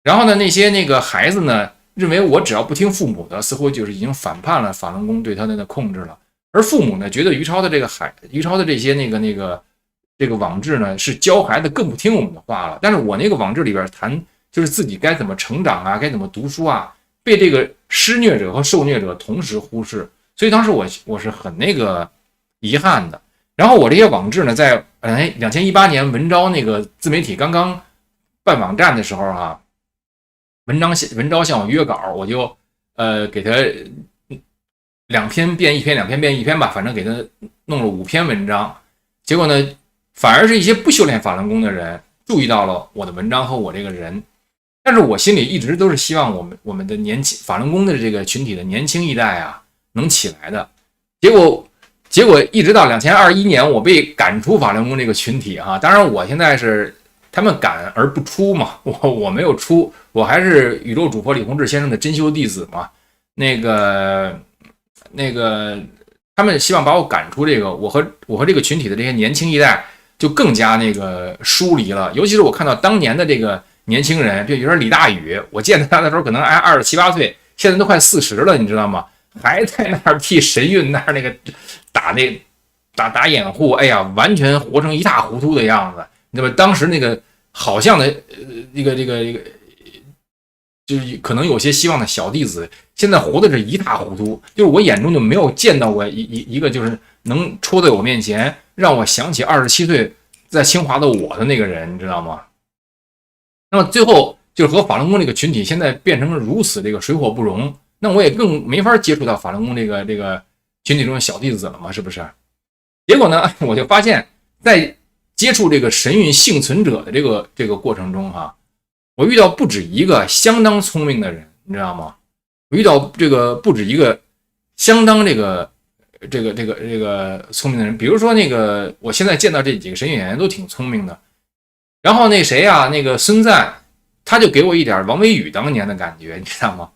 然后呢，那些孩子呢，认为我只要不听父母的，似乎就是已经反叛了法轮功对他的控制了。而父母呢，觉得于超的这些这个网志呢，是教孩子更不听我们的话了。但是我那个网志里边谈就是自己该怎么成长啊，该怎么读书啊，被这个施虐者和受虐者同时忽视，所以当时我是很遗憾的。然后我这些网志呢，在2018年文昭那个自媒体刚刚办网站的时候啊，文昭向我约稿，我就给他2篇变1篇，2篇变1篇吧，反正给他弄了5篇文章。结果呢，反而是一些不修炼法轮功的人注意到了我的文章和我这个人，但是我心里一直都是希望我们的法轮功的这个群体的年轻一代啊能起来的。结果一直到2021年，我被赶出法轮功这个群体啊。当然我现在是他们赶而不出嘛，我没有出，我还是宇宙主播李洪志先生的真修弟子嘛。他们希望把我赶出这个，我和这个群体的这些年轻一代就更加疏离了。尤其是我看到当年的这个年轻人，就比如说李大宇，我见他的时候可能还27、28岁，现在都快40了，你知道吗？还在那儿替神韵那个打打掩护，哎呀，完全活成一塌糊涂的样子，对吧？当时那个好像的这个就是可能有些希望的小弟子，现在活的是一塌糊涂，就是我眼中就没有见到过一个就是能戳在我面前，让我想起27岁在清华的我的那个人，你知道吗？那么最后就是和法轮功这个群体现在变成了如此这个水火不容，那我也更没法接触到法轮功这个群体中的小弟子了嘛，是不是？结果呢，我就发现，在接触这个神韵幸存者的这个过程中我遇到不止一个相当聪明的人，你知道吗？我遇到这个不止一个相当这个聪明的人，比如说那个我现在见到这几个神韵演员都挺聪明的，然后那谁啊，那个孙赞，他就给我一点王维宇当年的感觉，你知道吗？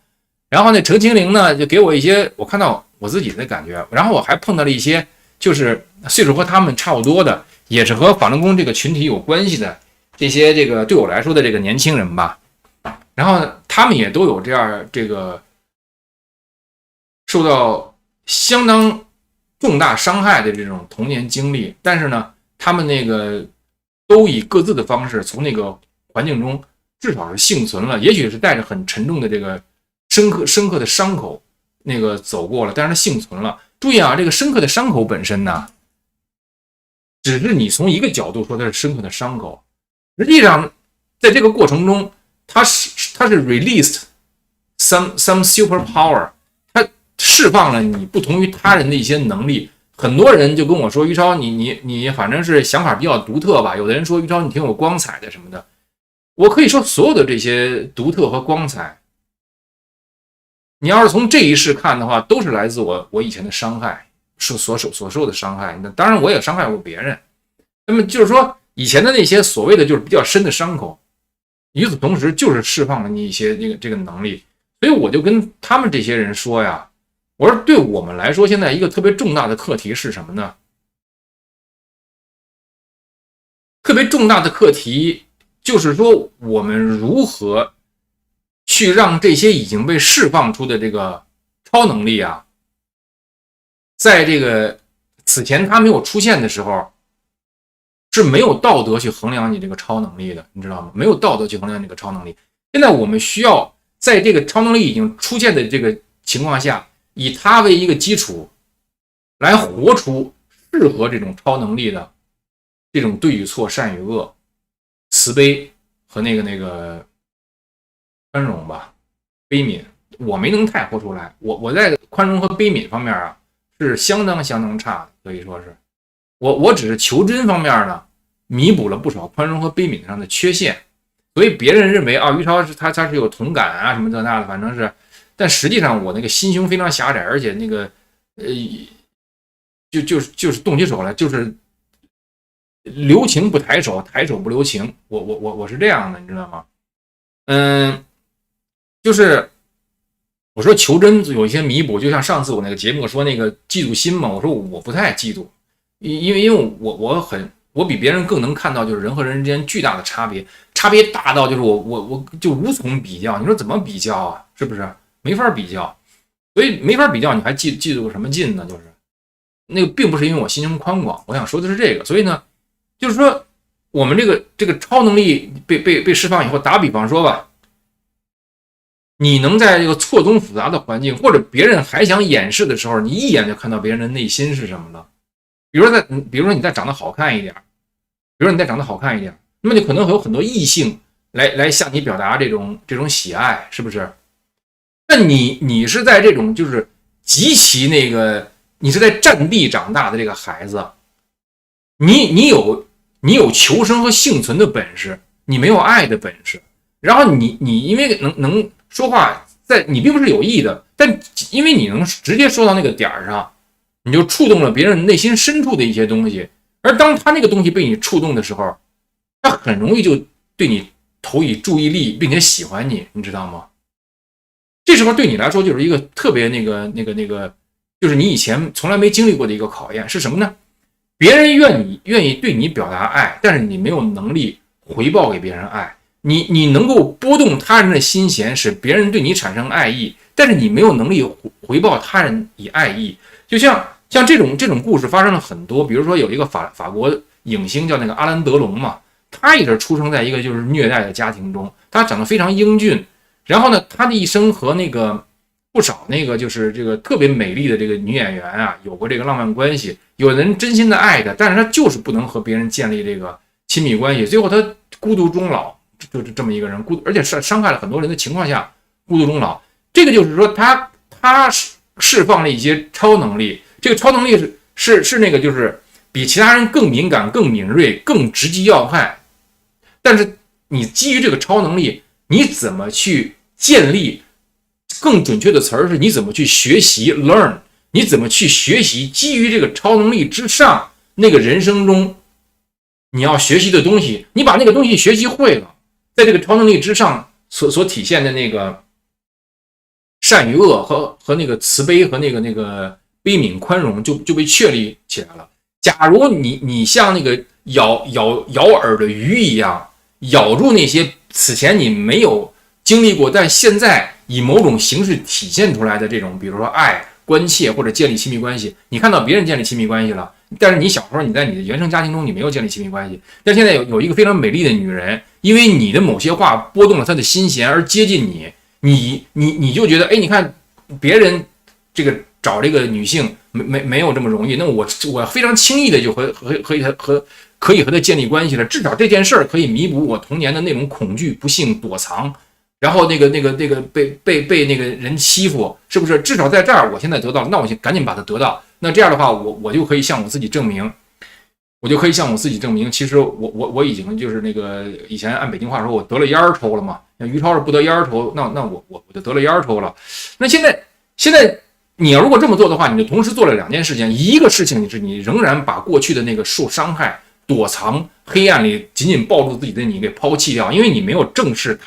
然后那程清灵呢，就给我一些我看到我自己的感觉，然后我还碰到了一些就是岁数和他们差不多的，也是和法轮功这个群体有关系的这些这个对我来说的这个年轻人吧，然后他们也都有这样这个受到相当重大伤害的这种童年经历，但是呢，他们那个都以各自的方式从那个环境中至少是幸存了，也许是带着很沉重的这个深刻的伤口那个走过了，但是他幸存了。注意啊，这个深刻的伤口本身呢，只是你从一个角度说它是深刻的伤口，实际上在这个过程中，它是 released some superpower， 它释放了你不同于他人的一些能力。很多人就跟我说，于超你反正是想法比较独特吧，有的人说于超你挺有光彩的什么的。我可以说所有的这些独特和光彩，你要是从这一世看的话，都是来自我以前的伤害，是所受的伤害。那当然我也伤害过别人，那么就是说以前的那些所谓的就是比较深的伤口，与此同时就是释放了你一些这个能力。所以我就跟他们这些人说呀，我说对我们来说现在一个特别重大的课题是什么呢？特别重大的课题就是说我们如何去让这些已经被释放出的这个超能力啊，在这个此前它没有出现的时候，是没有道德去衡量你这个超能力的，你知道吗？没有道德去衡量这个超能力。现在我们需要在这个超能力已经出现的这个情况下，以它为一个基础，来活出适合这种超能力的这种对与错、善与恶、慈悲和那个宽容吧，悲悯。我没能太活出来，我在宽容和悲悯方面啊是相当差的，可以说是我只是求真方面呢弥补了不少宽容和悲悯上的缺陷，所以别人认为啊于超是他是有同感啊什么这那的，反正是，但实际上我那个心胸非常狭窄，而且那个就是动起手来就是留情不抬手，抬手不留情，我是这样的，你知道吗？就是我说求真有一些弥补，就像上次我那个节目说那个嫉妒心嘛，我说我不太嫉妒，因为我比别人更能看到就是人和人之间巨大的差别大到就是我就无从比较，你说怎么比较啊？是不是没法比较？所以没法比较，你还嫉妒什么劲呢？就是那个并不是因为我心胸宽广，我想说的是这个，所以呢，就是说我们这个超能力被释放以后，打比方说吧。你能在这个错综复杂的环境，或者别人还想掩饰的时候，你一眼就看到别人的内心是什么了。比如说你再长得好看一点，那么就可能会有很多异性来向你表达这种喜爱，是不是？那你是在这种就是极其你是在战地长大的这个孩子，你有求生和幸存的本事，你没有爱的本事，然后你因为能说话，你并不是有意的，但因为你能直接说到那个点上，你就触动了别人内心深处的一些东西，而当他那个东西被你触动的时候，他很容易就对你投以注意力，并且喜欢你，你知道吗？这时候对你来说就是一个特别就是你以前从来没经历过的一个考验，是什么呢？别人愿意对你表达爱，但是你没有能力回报给别人爱。你能够拨动他人的心弦，使别人对你产生爱意，但是你没有能力回报他人以爱意。就像像这种故事发生了很多，比如说有一个法国影星叫那个阿兰德龙嘛，他也是出生在一个就是虐待的家庭中，他长得非常英俊，然后呢，他的一生和那个不少那个就是这个特别美丽的这个女演员啊有过这个浪漫关系，有人真心的爱他，但是他就是不能和别人建立这个亲密关系，最后他孤独终老，就是这么一个人，而且伤害了很多人的情况下孤独终老。这个就是说他释放了一些超能力，这个超能力是那个就是比其他人更敏感、更敏锐、更直击要害。但是你基于这个超能力，你怎么去建立？更准确的词儿是你怎么去学习 learn， 你怎么去学习基于这个超能力之上那个人生中你要学习的东西，你把那个东西学习会了，在这个超能力之上所体现的那个善与恶和那个慈悲和那个悲悯宽容就被确立起来了。假如你像那个咬饵的鱼一样咬住那些此前你没有经历过但现在以某种形式体现出来的这种，比如说爱、关切或者建立亲密关系，你看到别人建立亲密关系了，但是你小时候你在你的原生家庭中你没有建立亲密关系，但现在有一个非常美丽的女人，因为你的某些话拨动了她的心弦而接近你就觉得，哎，你看别人这个找这个女性没有这么容易，那我非常轻易的就可以和她建立关系了，至少这件事儿可以弥补我童年的那种恐惧、不幸、躲藏。然后那个被那个人欺负，是不是？至少在这儿，我现在得到了，那我就赶紧把它得到。那这样的话，我就可以向我自己证明，其实我已经就是那个以前按北京话说，我得了烟儿抽了嘛。像于超是不得烟儿抽，那我就得了烟儿抽了。那现在你要如果这么做的话，你就同时做了两件事情，一个事情是你仍然把过去的那个受伤害、躲藏、黑暗里紧紧抱住自己的你给抛弃掉，因为你没有正视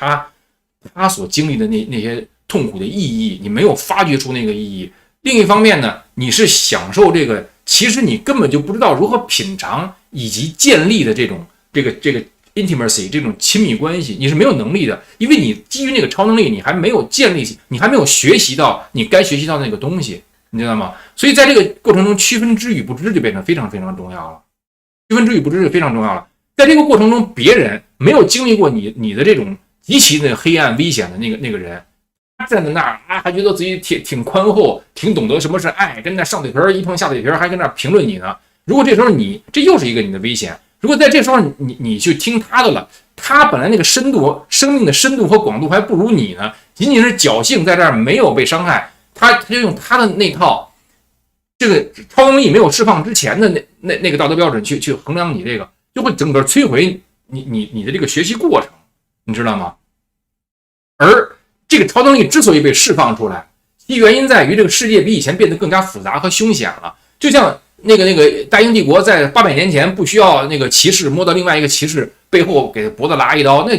他所经历的那些痛苦的意义，你没有发掘出那个意义。另一方面呢，你是享受这个，其实你根本就不知道如何品尝以及建立的这个 intimacy 这种亲密关系，你是没有能力的，因为你基于那个超能力，你还没有建立，你还没有学习到你该学习到那个东西，你知道吗？所以在这个过程中，区分知与不知就变得非常非常重要了。区分知与不知是非常重要了。在这个过程中，别人没有经历过你的这种极其的黑暗危险的那个人，他站在那儿啊，还觉得自己挺宽厚，挺懂得什么是爱，跟那上嘴皮一碰下嘴皮，还跟那评论你呢。如果这时候这又是一个你的危险。如果在这时候你去听他的了，他本来那个深度、生命的深度和广度还不如你呢，仅仅是侥幸在这儿没有被伤害，他就用他的那套这个超能力没有释放之前的那个道德标准去衡量你这个，就会整个摧毁你的这个学习过程。你知道吗？而这个超能力之所以被释放出来，其原因在于这个世界比以前变得更加复杂和凶险了。就像那个大英帝国在800年前不需要那个骑士摸到另外一个骑士背后给脖子拉一刀，那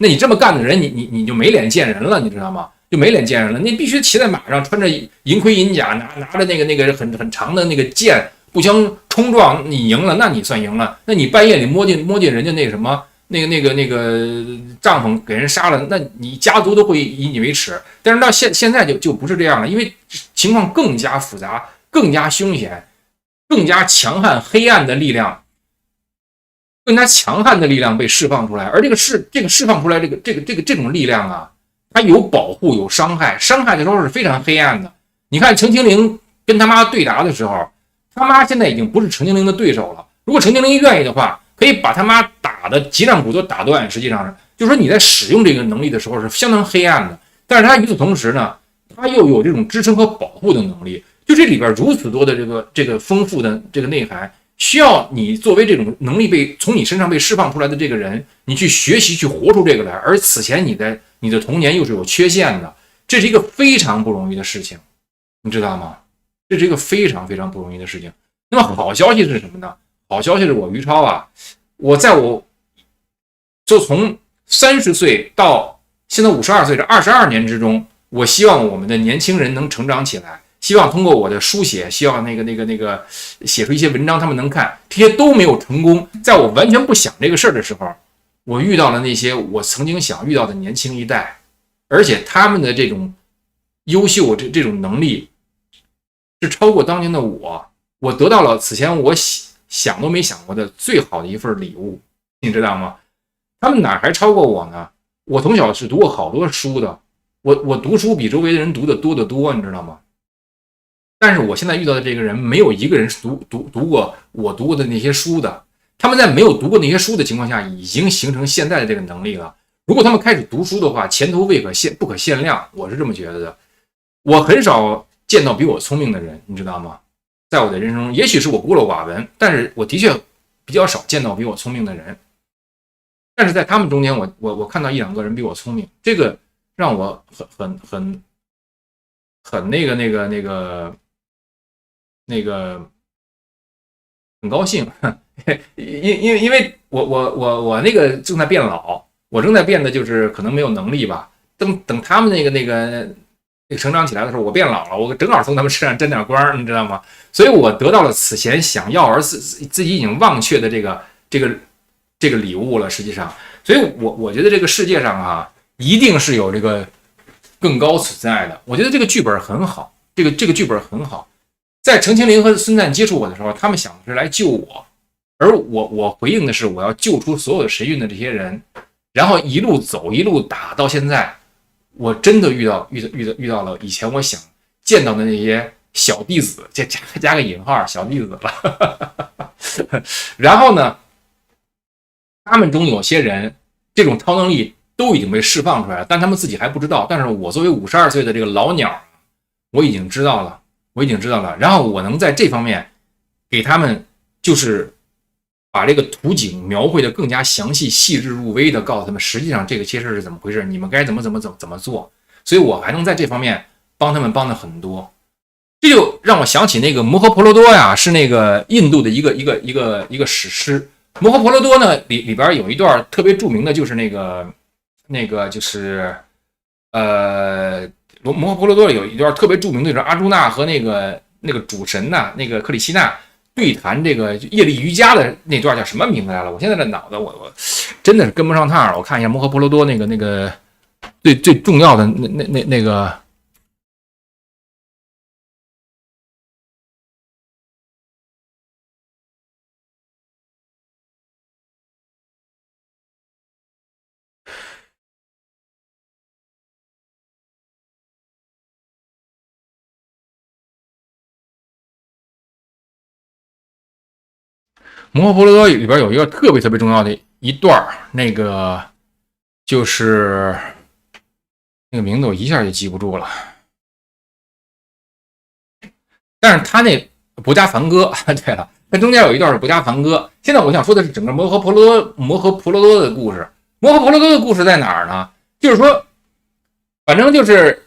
你这么干的人，你就没脸见人了，你知道吗？就没脸见人了。你必须骑在马上，穿着银盔银甲，拿着那个很长的那个剑，步枪冲撞，你赢了，那你算赢了。那你半夜里摸进人家那什么？那个帐篷给人杀了，那你家族都会以你为耻。但是到现在就不是这样了，因为情况更加复杂、更加凶险、更加强悍、黑暗的力量，更加强悍的力量被释放出来。而这个释放出来这种力量啊，它有保护有伤害，伤害的时候是非常黑暗的。你看程清灵跟他妈对答的时候，他妈现在已经不是程清灵的对手了。如果程清灵愿意的话，可以把他妈打的脊梁骨都打断，实际上是，就是说你在使用这个能力的时候是相当黑暗的，但是他与此同时呢，他又有这种支撑和保护的能力，就这里边如此多的这个丰富的这个内涵，需要你作为这种能力从你身上被释放出来的这个人，你去学习去活出这个来，而此前你的童年又是有缺陷的，这是一个非常不容易的事情，你知道吗？这是一个非常非常不容易的事情。那么好消息是什么呢？好消息是我于超啊，我就从30岁到现在52岁这22年之中，我希望我们的年轻人能成长起来，希望通过我的书写，希望那个写出一些文章他们能看，这些都没有成功。在我完全不想这个事儿的时候，我遇到了那些我曾经想遇到的年轻一代，而且他们的这种优秀这种能力是超过当年的我得到了此前我想都没想过的最好的一份礼物，你知道吗？他们哪还超过我呢？我从小是读过好多书的，我读书比周围的人读的多得多，你知道吗？但是我现在遇到的这个人，没有一个人是读过我读过的那些书的。他们在没有读过那些书的情况下，已经形成现在的这个能力了。如果他们开始读书的话，前途不可限量，我是这么觉得的。我很少见到比我聪明的人，你知道吗？在我的人生中，也许是我孤陋寡闻，但是我的确比较少见到比我聪明的人。但是在他们中间，我看到一两个人比我聪明，这个让我很很高兴，因为我那个正在变老，我正在变的就是可能没有能力吧。等他们那个成长起来的时候，我变老了，我正好从他们身上沾点光，你知道吗？所以我得到了此前想要而自己已经忘却的这个礼物了。实际上，所以我觉得这个世界上啊，一定是有这个更高存在的。我觉得这个剧本很好，这个剧本很好。在程青林和孙赞接触我的时候，他们想的是来救我，而我回应的是我要救出所有的神韵的这些人，然后一路走一路打到现在，我真的遇到了以前我想见到的那些小弟子，加个引号小弟子了。然后呢，他们中有些人这种超能力都已经被释放出来了，但他们自己还不知道。但是我作为52岁的这个老鸟，我已经知道了。然后我能在这方面给他们就是把这个图景描绘的更加详细、细致入微的告诉他们，实际上这个其实是怎么回事，你们该怎么做。所以我还能在这方面帮他们帮的很多。这就让我想起那个《摩诃婆罗多》呀，是那个印度的一个史诗。《摩诃婆罗多》呢里边有一段特别著名的，就是那个就是摩诃婆罗多里有一段特别著名的，就是阿朱那和那个主神呐，那个克里希那对谈这个业力瑜伽的那段叫什么名字来了？我现在的脑子我真的是跟不上趟了。我看一下摩诃婆罗多那个最重要的那个。摩诃婆罗多里边有一个特别重要的一段，那个就是那个名字我一下就记不住了，但是他那不加梵歌，对了，那中间有一段是不加梵歌。现在我想说的是整个摩诃婆罗多的故事。摩诃婆罗多的故事在哪儿呢？就是说，反正就是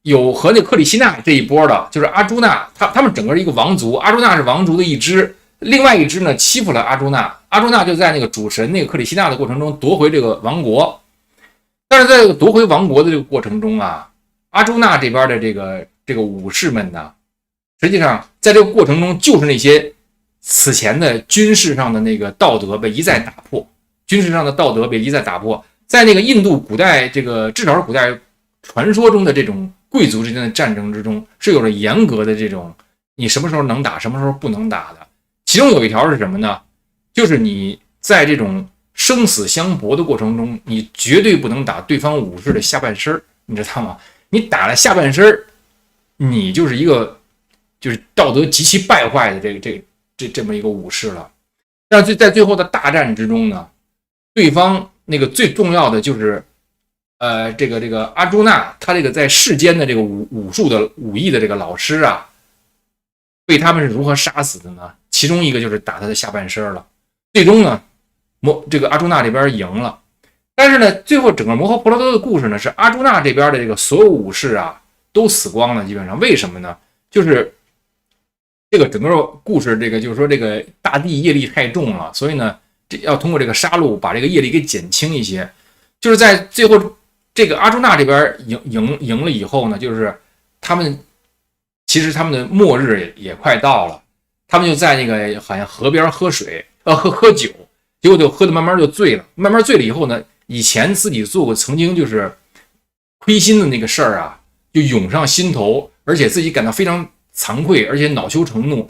有和那克里希那这一波的，就是阿朱那，他们整个一个王族，阿朱那是王族的一支。另外一支呢欺负了阿朱那，阿朱那就在那个主神那个克里希那的过程中夺回这个王国。但是在这个夺回王国的这个过程中啊，阿朱那这边的这个武士们呢，实际上在这个过程中就是那些此前的军事上的那个道德被一再打破，在那个印度古代这个至少是古代传说中的这种贵族之间的战争之中，是有着严格的这种你什么时候能打什么时候不能打的。其中有一条是什么呢？就是你在这种生死相搏的过程中，你绝对不能打对方武士的下半身，你知道吗？你打了下半身，你就是一个就是道德极其败坏的这么一个武士了。但是在最后的大战之中呢，对方那个最重要的就是这个阿朱那，他这个在世间的这个武术的武艺的这个老师啊，被他们是如何杀死的呢？其中一个就是打他的下半身了。最终呢，这个阿朱那这边赢了。但是呢，最后整个摩诃婆罗多的故事呢，是阿朱那这边的这个所有武士啊都死光了，基本上。为什么呢？就是这个整个故事，这个就是说这个大地业力太重了，所以呢，要通过这个杀戮把这个业力给减轻一些。就是在最后这个阿朱那这边赢了以后呢，就是其实他们的末日也快到了。他们就在那个好像河边喝水，喝酒，结果就喝的慢慢就醉了。慢慢醉了以后呢，以前自己做过曾经就是亏心的那个事儿啊，就涌上心头，而且自己感到非常惭愧，而且恼羞成怒。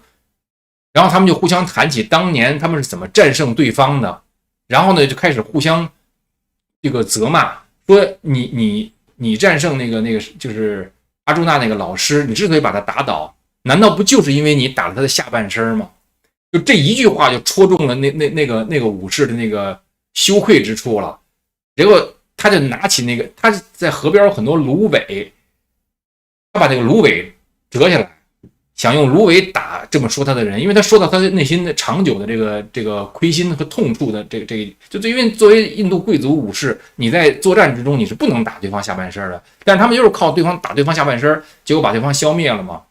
然后他们就互相谈起当年他们是怎么战胜对方的，然后呢就开始互相这个责骂，说你战胜那个就是阿朱那那个老师，你之所以把他打倒，难道不就是因为你打了他的下半身吗？就这一句话就戳中了那个武士的那个羞愧之处了。结果他就拿起那个，他在河边有很多芦苇，他把那个芦苇折下来，想用芦苇打这么说他的人，因为他说到他的内心的长久的这个亏心和痛处的就因为作为印度贵族武士，你在作战之中你是不能打对方下半身的，但是他们就是靠对方打对方下半身，结果把对方消灭了嘛。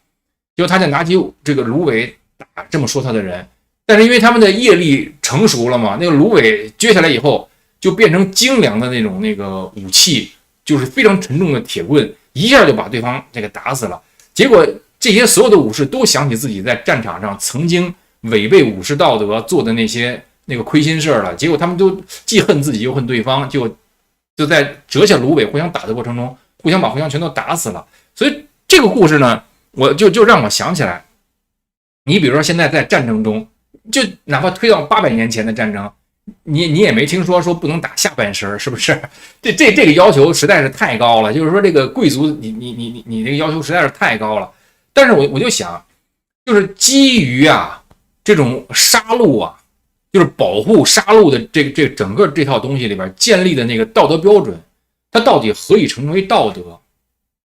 结果他就拿起这个芦苇打这么说他的人，但是因为他们的业力成熟了嘛，那个芦苇撅下来以后就变成精良的那个武器，就是非常沉重的铁棍，一下就把对方这个打死了。结果这些所有的武士都想起自己在战场上曾经违背武士道德做的那个亏心事了，结果他们都既恨自己又恨对方，就在折下芦苇互相打的过程中，互相把互相全都打死了。所以这个故事呢，我就让我想起来，你比如说现在在战争中，就哪怕推到800年前的战争，你也没听说不能打下半身，是不是？这个要求实在是太高了，就是说这个贵族你这个要求实在是太高了。但是我就想，就是基于这种杀戮就是保护杀戮的这整个这套东西里边建立的那个道德标准，它到底何以成为道德？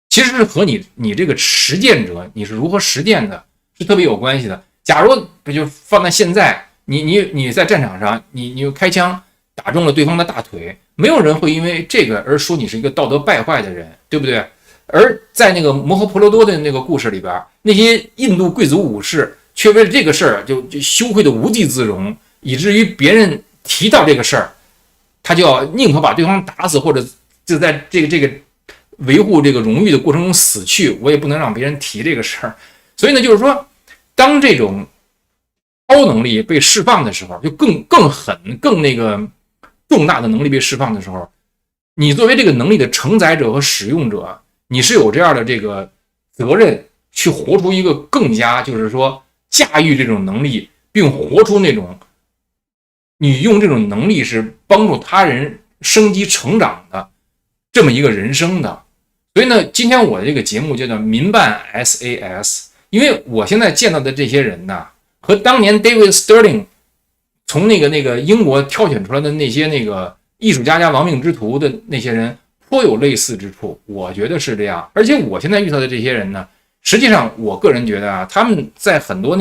其实是和你这个实践者你是如何实践的是特别有关系的。假如就放在现在，你在战场上，你开枪打中了对方的大腿，没有人会因为这个而说你是一个道德败坏的人，对不对？而在那个摩诃婆罗多的那个故事里边，那些印度贵族武士却为了这个事儿就羞愧的无地自容，以至于别人提到这个事儿，他就要宁可把对方打死，或者就在这个维护这个荣誉的过程中死去，我也不能让别人提这个事儿。所以呢，就是说，当这种超能力被释放的时候，就更狠、更那个重大的能力被释放的时候，你作为这个能力的承载者和使用者，你是有这样的这个责任去活出一个更加就是说驾驭这种能力，并活出那种你用这种能力是帮助他人升级成长的这么一个人生的。所以呢，今天我的这个节目叫做民办 SAS， 因为我现在见到的这些人呢，和当年 David Sterling 从那个英国挑选出来的那些那个艺术家亡命之徒的那些人颇有类似之处，我觉得是这样。而且我现在遇到的这些人呢，实际上我个人觉得他们在很多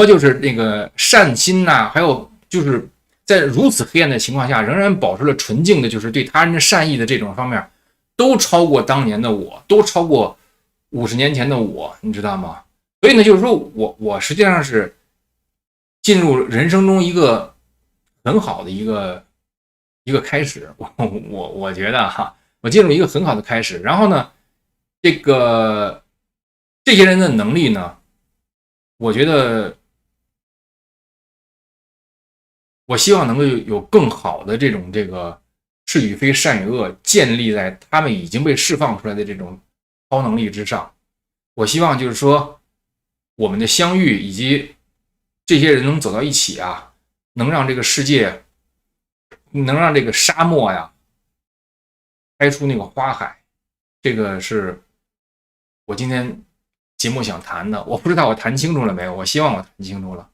就是那个善心还有就是在如此黑暗的情况下，仍然保持了纯净的，就是对他人的善意的这种方面，都超过当年的我，都超过50年前的我，你知道吗？所以呢，就是说我实际上是进入人生中一个很好的一个开始，我觉得我进入一个很好的开始。然后呢，这些人的能力呢，我觉得我希望能够有更好的这个是与非善与恶建立在他们已经被释放出来的这种超能力之上。我希望就是说我们的相遇以及这些人能走到一起能让这个世界，能让这个沙漠开出那个花海。这个是我今天节目想谈的，我不知道我谈清楚了没有，我希望我谈清楚了。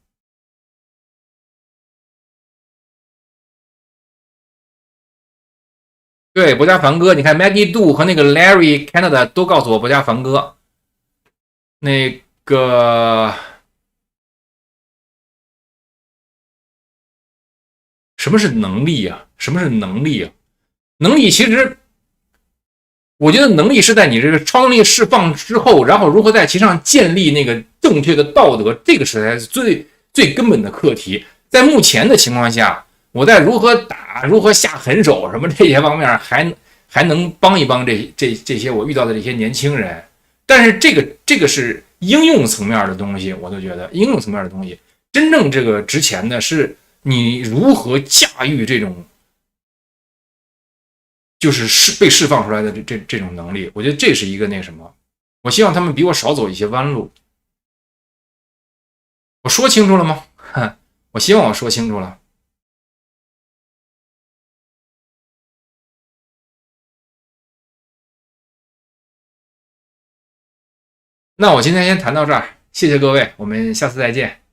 对，博家凡哥，你看 Maggie Do 和那个 Larry Canada 都告诉我博家凡哥，那个什么是能力什么是能力能力其实我觉得能力是在你这个超能力释放之后，然后如何在其上建立那个正确的道德，这个是最根本的课题。在目前的情况下，我在如何打、如何下狠手什么这些方面还能帮一帮这些我遇到的这些年轻人，但是这个是应用层面的东西，我都觉得应用层面的东西，真正这个值钱的是你如何驾驭这种就是被释放出来的这种能力。我觉得这是一个那什么，我希望他们比我少走一些弯路。我说清楚了吗？我希望我说清楚了。那我今天先谈到这儿，谢谢各位，我们下次再见。